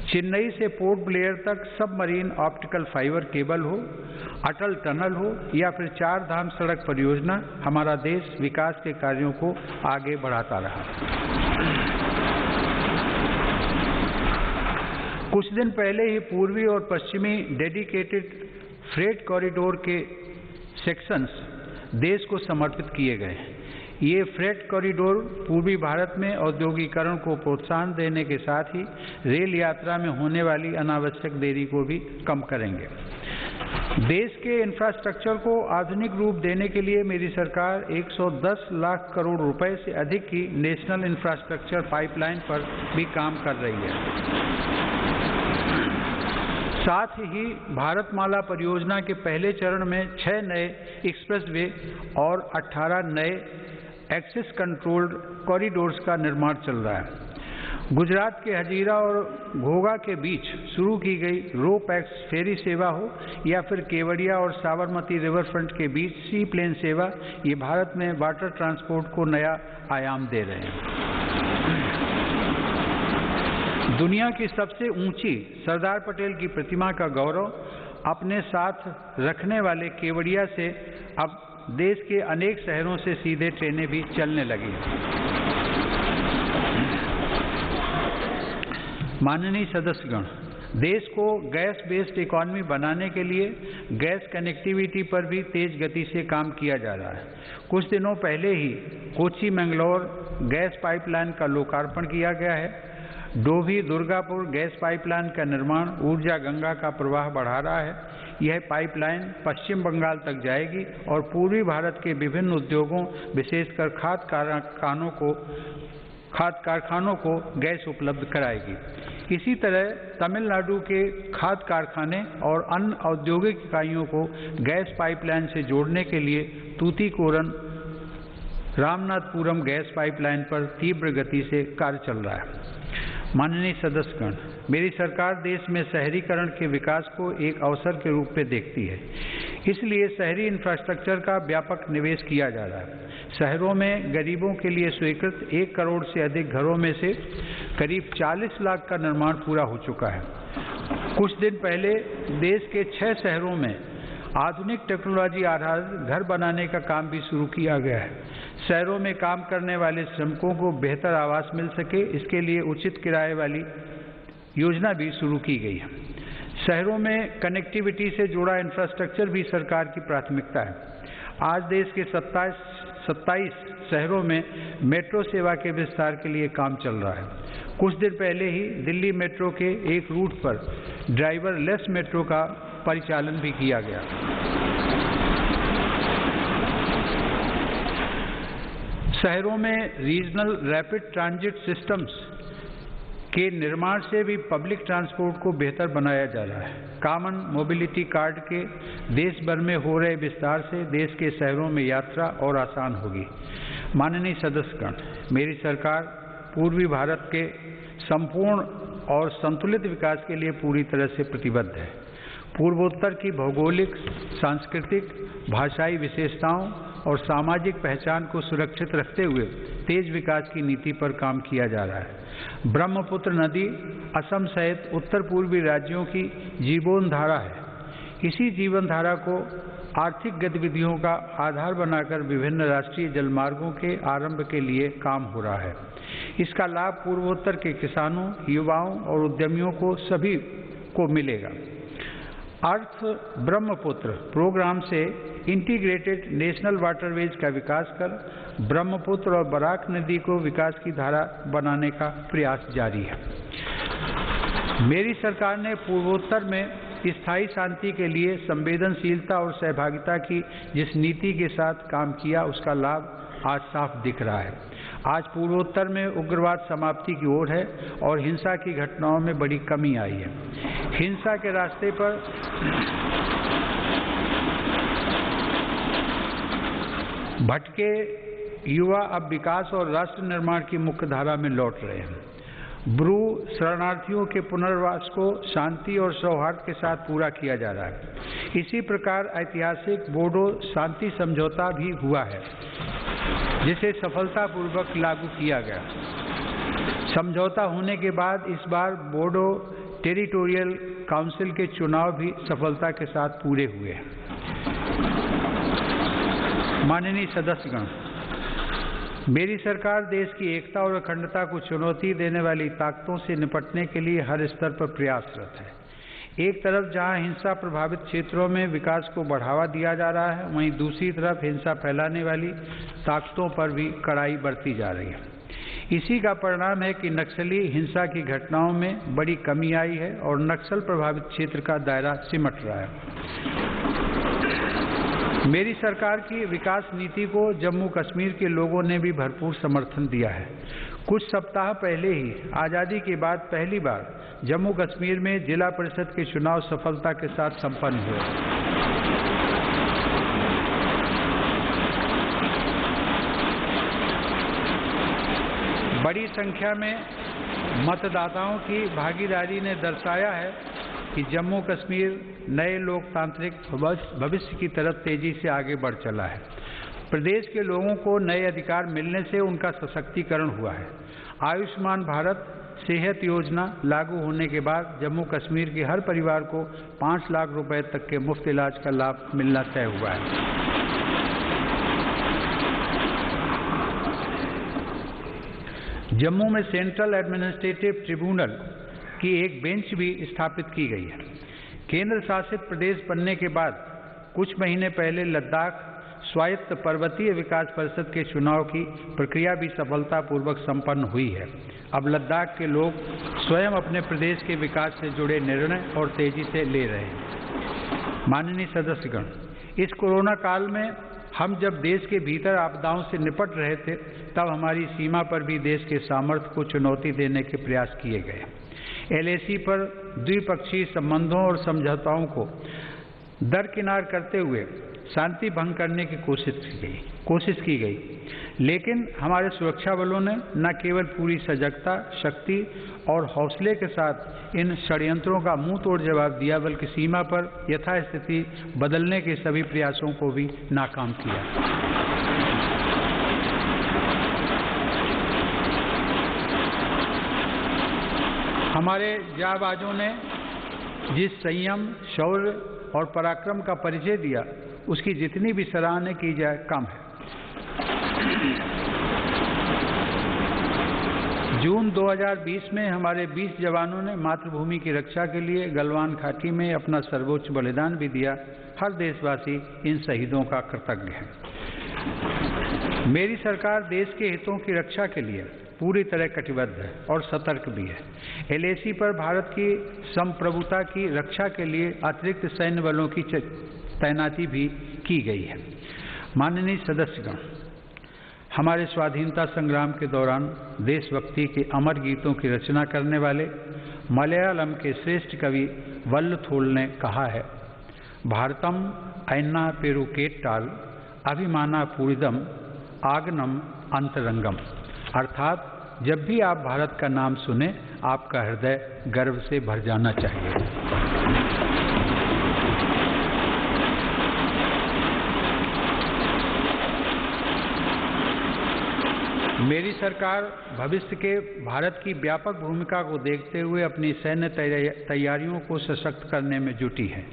चेन्नई से पोर्ट ब्लेयर तक सबमरीन ऑप्टिकल फाइबर केबल हो, अटल टनल हो या फिर 4 धाम सड़क परियोजना, हमारा देश विकास के कार्यों को आगे बढ़ाता रहा। कुछ दिन पहले ही पूर्वी और पश्चिमी डेडिकेटेड फ्रेट कॉरिडोर के सेक्शंस देश को समर्पित किए गए। ये फ्रेट कॉरिडोर पूर्वी भारत में औद्योगिकरण को प्रोत्साहन देने के साथ ही रेल यात्रा में होने वाली अनावश्यक देरी को भी कम करेंगे। देश के इंफ्रास्ट्रक्चर को आधुनिक रूप देने के लिए मेरी सरकार 110 लाख करोड़ रुपए से अधिक की नेशनल इंफ्रास्ट्रक्चर पाइपलाइन पर भी काम कर रही है। साथ ही भारतमाला परियोजना के पहले चरण में 6 नए एक्सप्रेसवे और 18 नए एक्सेस कंट्रोल्ड कॉरिडोर्स का निर्माण चल रहा है। गुजरात के हजीरा और घोघा के बीच शुरू की गई रो पैक्स फेरी सेवा हो या फिर केवड़िया और साबरमती रिवर फ्रंट के बीच सी प्लेन सेवा, ये भारत में वाटर ट्रांसपोर्ट को नया आयाम दे रहे हैं। दुनिया की सबसे ऊंची सरदार पटेल की प्रतिमा का गौरव अपने साथ रखने वाले केवड़िया से अब देश के अनेक शहरों से सीधे ट्रेनें भी चलने लगी हैं। माननीय सदस्यगण, देश को गैस बेस्ड इकोनॉमी बनाने के लिए गैस कनेक्टिविटी पर भी तेज गति से काम किया जा रहा है। कुछ दिनों पहले ही कोच्चि मैंगलोर गैस पाइपलाइन का लोकार्पण किया गया है। डोभी दुर्गापुर गैस पाइपलाइन का निर्माण ऊर्जा गंगा का प्रवाह बढ़ा रहा है। यह पाइपलाइन पश्चिम बंगाल तक जाएगी और पूर्वी भारत के विभिन्न उद्योगों, विशेषकर खाद्य कारखानों को गैस उपलब्ध कराएगी। इसी तरह तमिलनाडु के खाद्य कारखाने और अन्य औद्योगिक इकाइयों को गैस पाइपलाइन से जोड़ने के लिए तूतीकोरन रामनाथपुरम गैस पाइपलाइन पर तीव्र गति से कार्य चल रहा है। माननीय सदस्यगण, मेरी सरकार देश में शहरीकरण के विकास को एक अवसर के रूप में देखती है। इसलिए शहरी इंफ्रास्ट्रक्चर का व्यापक निवेश किया जा रहा है। शहरों में गरीबों के लिए स्वीकृत 1 करोड़ से अधिक घरों में से करीब 40 लाख का निर्माण पूरा हो चुका है। कुछ दिन पहले देश के 6 शहरों में आधुनिक टेक्नोलॉजी आधारित घर बनाने का काम भी शुरू किया गया है। शहरों में काम करने वाले श्रमिकों को बेहतर आवास मिल सके, इसके लिए उचित किराए वाली योजना भी शुरू की गई है। शहरों में कनेक्टिविटी से जुड़ा इंफ्रास्ट्रक्चर भी सरकार की प्राथमिकता है। आज देश के 27 शहरों में मेट्रो सेवा के विस्तार के लिए काम चल रहा है। कुछ दिन पहले ही दिल्ली मेट्रो के एक रूट पर ड्राइवरलेस मेट्रो का परिचालन भी किया गया। शहरों में रीजनल रैपिड ट्रांजिट सिस्टम्स के निर्माण से भी पब्लिक ट्रांसपोर्ट को बेहतर बनाया जा रहा है। कॉमन मोबिलिटी कार्ड के देश भर में हो रहे विस्तार से देश के शहरों में यात्रा और आसान होगी। माननीय सदस्यगण, मेरी सरकार पूर्वी भारत के संपूर्ण और संतुलित विकास के लिए पूरी तरह से प्रतिबद्ध है। पूर्वोत्तर की भौगोलिक, सांस्कृतिक, भाषाई विशेषताओं और सामाजिक पहचान को सुरक्षित रखते हुए तेज विकास की नीति पर काम किया जा रहा है। ब्रह्मपुत्र नदी असम सहित उत्तर पूर्वी राज्यों की जीवन धारा है। इसी जीवन धारा को आर्थिक गतिविधियों का आधार बनाकर विभिन्न राष्ट्रीय जलमार्गों के आरंभ के लिए काम हो रहा है। इसका लाभ पूर्वोत्तर के किसानों, युवाओं और उद्यमियों को सभी को मिलेगा। अर्थ ब्रह्मपुत्र प्रोग्राम से इंटीग्रेटेड नेशनल वाटरवेज का विकास कर ब्रह्मपुत्र और बराक नदी को विकास की धारा बनाने का प्रयास जारी है। मेरी सरकार ने पूर्वोत्तर में स्थायी शांति के लिए संवेदनशीलता और सहभागिता की जिस नीति के साथ काम किया, उसका लाभ आज साफ दिख रहा है। आज पूर्वोत्तर में उग्रवाद समाप्ति की ओर है और हिंसा की घटनाओं में बड़ी कमी आई है। हिंसा के रास्ते पर भटके युवा अब विकास और राष्ट्र निर्माण की मुख्य धारा में लौट रहे हैं। ब्रू शरणार्थियों के पुनर्वास को शांति और सौहार्द के साथ पूरा किया जा रहा है। इसी प्रकार ऐतिहासिक बोडो शांति समझौता भी हुआ है, जिसे सफलतापूर्वक लागू किया गया। समझौता होने के बाद इस बार बोडो टेरिटोरियल काउंसिल के चुनाव भी सफलता के साथ पूरे हुए हैं। माननीय सदस्यगण, मेरी सरकार देश की एकता और अखंडता को चुनौती देने वाली ताकतों से निपटने के लिए हर स्तर पर प्रयासरत है। एक तरफ जहां हिंसा प्रभावित क्षेत्रों में विकास को बढ़ावा दिया जा रहा है, वहीं दूसरी तरफ हिंसा फैलाने वाली ताकतों पर भी कड़ाई बरती जा रही है। इसी का परिणाम है कि नक्सली हिंसा की घटनाओं में बड़ी कमी आई है और नक्सल प्रभावित क्षेत्र का दायरा सिमट रहा है। मेरी सरकार की विकास नीति को जम्मू कश्मीर के लोगों ने भी भरपूर समर्थन दिया है। कुछ सप्ताह पहले ही आज़ादी के बाद पहली बार जम्मू कश्मीर में जिला परिषद के चुनाव सफलता के साथ संपन्न हुए। बड़ी संख्या में मतदाताओं की भागीदारी ने दर्शाया है कि जम्मू कश्मीर नए लोकतांत्रिक भविष्य की तरफ तेजी से आगे बढ़ चला है। प्रदेश के लोगों को नए अधिकार मिलने से उनका सशक्तिकरण हुआ है। आयुष्मान भारत सेहत योजना लागू होने के बाद जम्मू कश्मीर के हर परिवार को 5 लाख रुपए तक के मुफ्त इलाज का लाभ मिलना तय हुआ है। जम्मू में सेंट्रल एडमिनिस्ट्रेटिव ट्रिब्यूनल की एक बेंच भी स्थापित की गई है। केंद्र शासित प्रदेश बनने के बाद कुछ महीने पहले लद्दाख स्वायत्त पर्वतीय विकास परिषद के चुनाव की प्रक्रिया भी सफलतापूर्वक संपन्न हुई है। अब लद्दाख के लोग स्वयं अपने प्रदेश के विकास से जुड़े निर्णय और तेजी से ले रहे हैं। माननीय सदस्यगण, इस कोरोना काल में हम जब देश के भीतर आपदाओं से निपट रहे थे, तब हमारी सीमा पर भी देश के सामर्थ्य को चुनौती देने के प्रयास किए गए। LAC पर द्विपक्षीय संबंधों और समझौताओं को दरकिनार करते हुए शांति भंग करने की कोशिश की गई, लेकिन हमारे सुरक्षा बलों ने न केवल पूरी सजगता, शक्ति और हौसले के साथ इन षड्यंत्रों का मुंह तोड़ जवाब दिया, बल्कि सीमा पर यथास्थिति बदलने के सभी प्रयासों को भी नाकाम किया। हमारे जांबाजों ने जिस संयम, शौर्य और पराक्रम का परिचय दिया, उसकी जितनी भी सराहना की जाए कम है। जून 2020 में हमारे 20 जवानों ने मातृभूमि की रक्षा के लिए गलवान घाटी में अपना सर्वोच्च बलिदान भी दिया। हर देशवासी इन शहीदों का कृतज्ञ है। मेरी सरकार देश के हितों की रक्षा के लिए पूरी तरह कटिबद्ध है और सतर्क भी है। LAC पर भारत की संप्रभुता की रक्षा के लिए अतिरिक्त सैन्य बलों की तैनाती भी की गई है। माननीय सदस्यगण, हमारे स्वाधीनता संग्राम के दौरान देशभक्ति के अमर गीतों की रचना करने वाले मलयालम के श्रेष्ठ कवि वल्लथोल ने कहा है, भारतम ऐन्ना पेरुकेट्टाल अभिमाना पूरिदम आगनम अंतरंगम। अर्थात जब भी आप भारत का नाम सुने, आपका हृदय गर्व से भर जाना चाहिए। मेरी सरकार भविष्य के भारत की व्यापक भूमिका को देखते हुए अपनी सैन्य तैयारियों को सशक्त करने में जुटी है।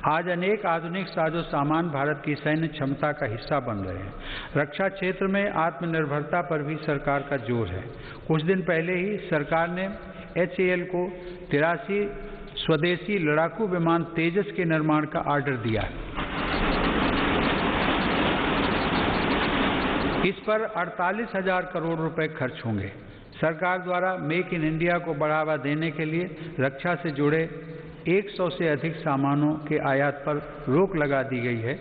आज अनेक आधुनिक साजो सामान भारत की सैन्य क्षमता का हिस्सा बन रहे हैं। रक्षा क्षेत्र में आत्मनिर्भरता पर भी सरकार का जोर है। कुछ दिन पहले ही सरकार ने HAL को 83 स्वदेशी लड़ाकू विमान तेजस के निर्माण का ऑर्डर दिया है। इस पर 48,000 करोड़ रुपए खर्च होंगे। सरकार द्वारा मेक इन इंडिया को बढ़ावा देने के लिए रक्षा से जुड़े 100 से अधिक सामानों के आयात पर रोक लगा दी गई है।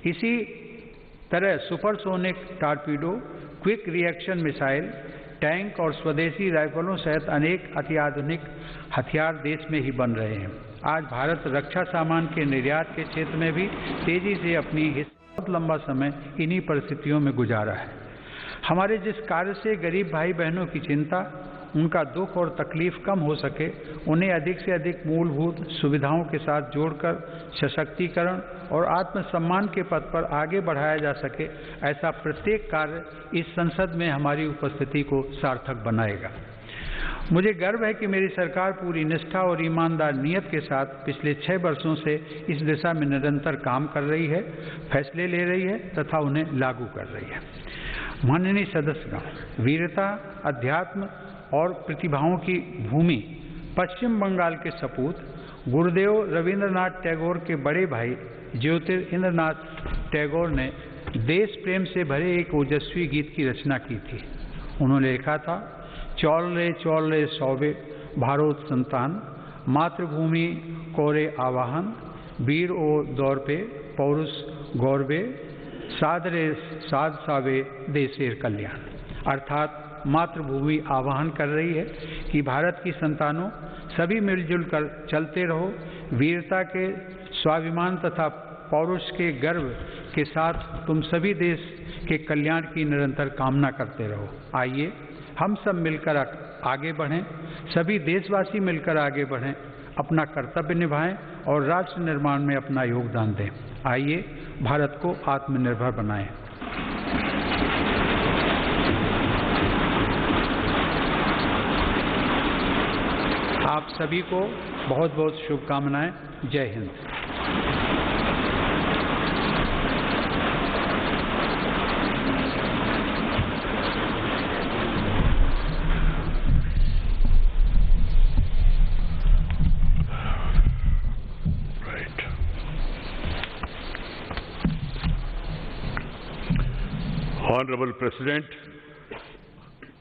इसी तरह supersonic torpedo, quick reaction missile, tank और स्वदेशी राइफलों सहित अनेक अत्याधुनिक हथियार देश में ही बन रहे हैं। आज भारत रक्षा सामान के निर्यात के क्षेत्र में भी तेजी से अपनी बहुत लंबा समय इन्हीं परिस्थितियों में गुजारा है। हमारे जिस कार्य से गरीब भाई बहनों की चिंता, उनका दुख और तकलीफ कम हो सके, उन्हें अधिक से अधिक मूलभूत सुविधाओं के साथ जोड़कर सशक्तिकरण और आत्मसम्मान के पथ पर आगे बढ़ाया जा सके, ऐसा प्रत्येक कार्य इस संसद में हमारी उपस्थिति को सार्थक बनाएगा। मुझे गर्व है कि मेरी सरकार पूरी निष्ठा और ईमानदार नियत के साथ पिछले 6 वर्षों से इस दिशा में निरंतर काम कर रही है, फैसले ले रही है तथा उन्हें लागू कर रही है। माननीय सदस्यगण, वीरता, अध्यात्म और प्रतिभाओं की भूमि पश्चिम बंगाल के सपूत गुरुदेव रविंद्रनाथ टैगोर के बड़े भाई ज्योतिरिंद्रनाथ टैगोर ने देश प्रेम से भरे एक ओजस्वी गीत की रचना की थी। उन्होंने लिखा था, चौल रे सौबे भारोत संतान, मातृभूमि कोरे आवाहन, वीर ओ दौर पे पौरुष गौरवे, सादरे साध सावे देशेर कल्याण। अर्थात मातृभूमि आह्वान कर रही है कि भारत की संतानों सभी मिलजुल कर चलते रहो, वीरता के स्वाभिमान तथा पौरुष के गर्व के साथ तुम सभी देश के कल्याण की निरंतर कामना करते रहो। आइए हम सब मिलकर आगे बढ़ें, सभी देशवासी मिलकर आगे बढ़ें, अपना कर्तव्य निभाएं और राष्ट्र निर्माण में अपना योगदान दें। आइए भारत को आत्मनिर्भर बनाएं। आप सभी को बहुत बहुत शुभकामनाएं। जय Hind. Honorable President,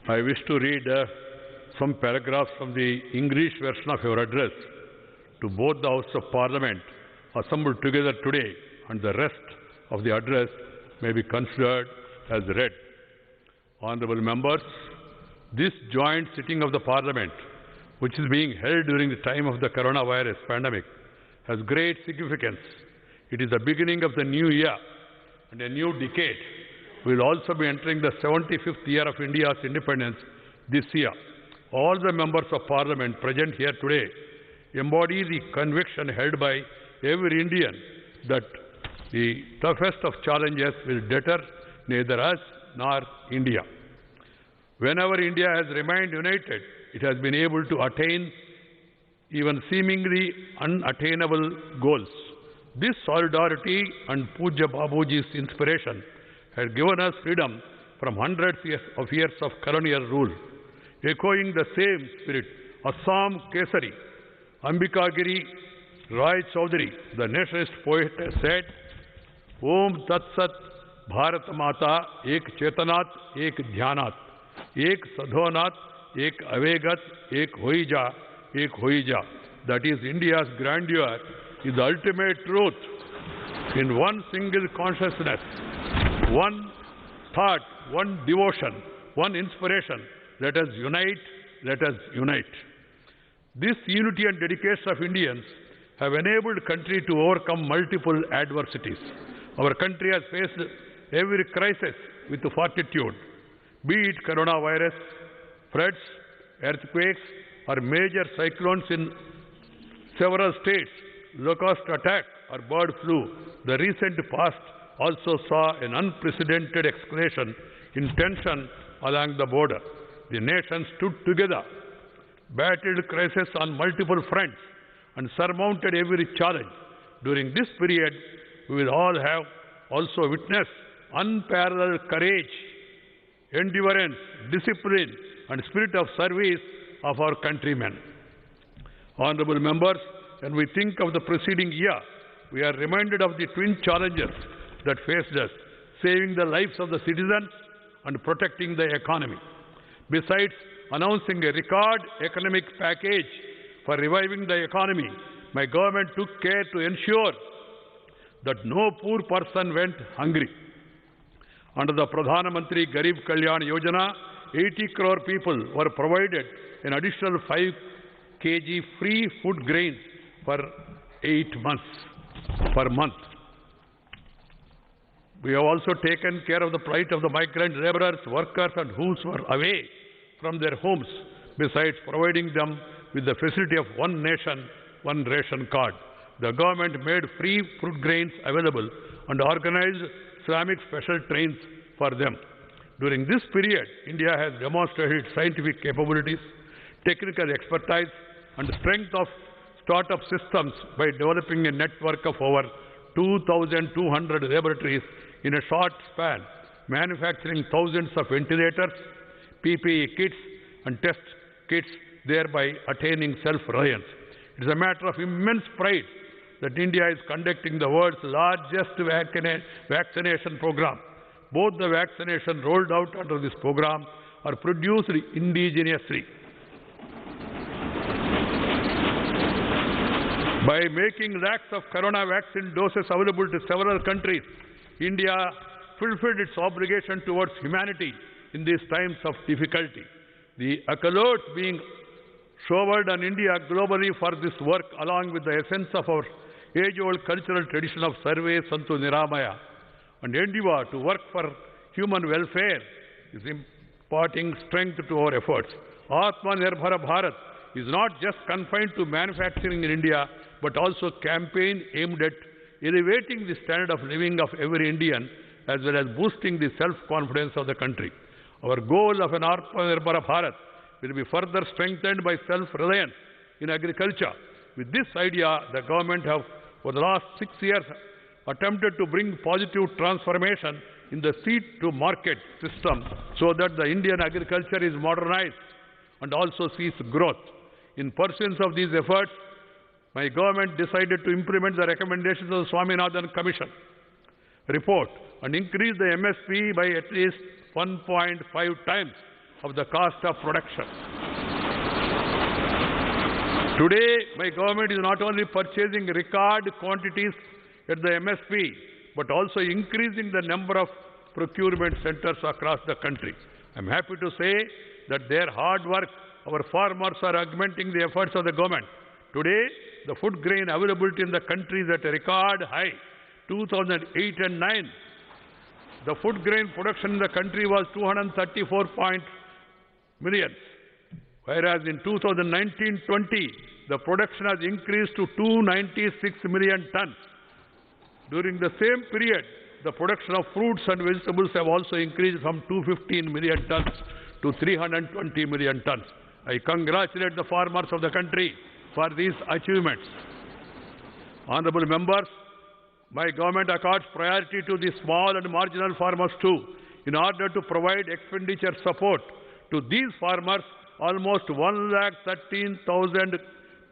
I wish to read some paragraphs from the English version of your address to both the Houses of Parliament assembled together today, and the rest of the address may be considered as read. Honorable members, this joint sitting of the Parliament, which is being held during the time of the coronavirus pandemic, has great significance. It is the beginning of the new year and a new decade. We will also be entering the 75th year of India's independence this year. All the members of Parliament present here today embody the conviction held by every Indian that the toughest of challenges will deter neither us nor India. Whenever India has remained united, it has been able to attain even seemingly unattainable goals. This solidarity and Pujya Babuji's inspiration had given us freedom from hundreds of years of colonial rule. Echoing the same spirit, Assam Kesari, Ambika Giri Rai Chaudhary, the nationalist poet, said, Om Tat Sat Bharat Mata Ek Chetanat Ek Dhyanat, Ek Sadhonat Ek Avegat Ek Hoija Ek Hoija. That is, India's grandeur is the ultimate truth. In one single consciousness, one thought, one devotion, one inspiration, let us unite, let us unite. This unity and dedication of Indians have enabled country to overcome multiple adversities. Our country has faced every crisis with fortitude, be it coronavirus, floods, earthquakes, or major cyclones in several states, locust attack or bird flu. The recent past also saw an unprecedented escalation in tension along the border. The nation stood together, battled crisis on multiple fronts, and surmounted every challenge. During this period, we will all have also witnessed unparalleled courage, endurance, discipline, and spirit of service of our countrymen. Honorable members, when we think of the preceding year, we are reminded of the twin challenges that faced us, saving the lives of the citizens and protecting the economy. Besides announcing a record economic package for reviving the economy, my government took care to ensure that no poor person went hungry. Under the Pradhana Mantri Garib Kalyan Yojana, 80 crore people were provided an additional 5 kg free food grains for 8 months per month. We have also taken care of the plight of the migrant laborers, workers, and who were away from their homes, besides providing them with the facility of one nation, one ration card. The government made free fruit grains available and organized Islamic special trains for them. During this period, India has demonstrated scientific capabilities, technical expertise, and strength of startup systems by developing a network of over 2,200 laboratories in a short span, manufacturing thousands of ventilators, PPE kits, and test kits, thereby attaining self-reliance. It is a matter of immense pride that India is conducting the world's largest vaccination program. Both the vaccination rolled out under this program are produced indigenously. By making lakhs of corona vaccine doses available to several countries, India fulfilled its obligation towards humanity in these times of difficulty. The accolades being showered on India globally for this work, along with the essence of our age-old cultural tradition of Sarve Santu Niramaya and endeavor to work for human welfare, is imparting strength to our efforts. Atmanirbhar Bharat is not just confined to manufacturing in India, but also campaign aimed at elevating the standard of living of every Indian, as well as boosting the self-confidence of the country. Our goal of an Atmanirbhar Bharat will be further strengthened by self-reliance in agriculture. With this idea, the government have, for the last 6 years, attempted to bring positive transformation in the seed-to-market system so that the Indian agriculture is modernized and also sees growth. In pursuance of these efforts, my government decided to implement the recommendations of the Swaminathan Commission report and increase the MSP by at least 1.5 times of the cost of production. Today, my government is not only purchasing record quantities at the MSP, but also increasing the number of procurement centers across the country. I am happy to say that their hard work, our farmers are augmenting the efforts of the government. Today, the food grain availability in the country is at a record high. 2008 and 9, the food grain production in the country was 234 million, whereas in 2019-20, the production has increased to 296 million tons. During the same period, the production of fruits and vegetables have also increased from 215 million tons to 320 million tons. I congratulate the farmers of the country for these achievements. Honorable members, my government accords priority to the small and marginal farmers too. In order to provide expenditure support to these farmers, almost 1,13,000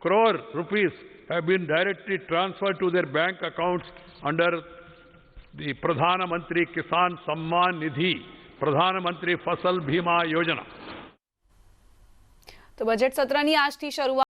crore rupees have been directly transferred to their bank accounts under the Pradhan Mantri Kisan Samman Nidhi, Pradhan Mantri Fasal Bhima Yojana. तो budget सत्रनी આજથી શરૂઆત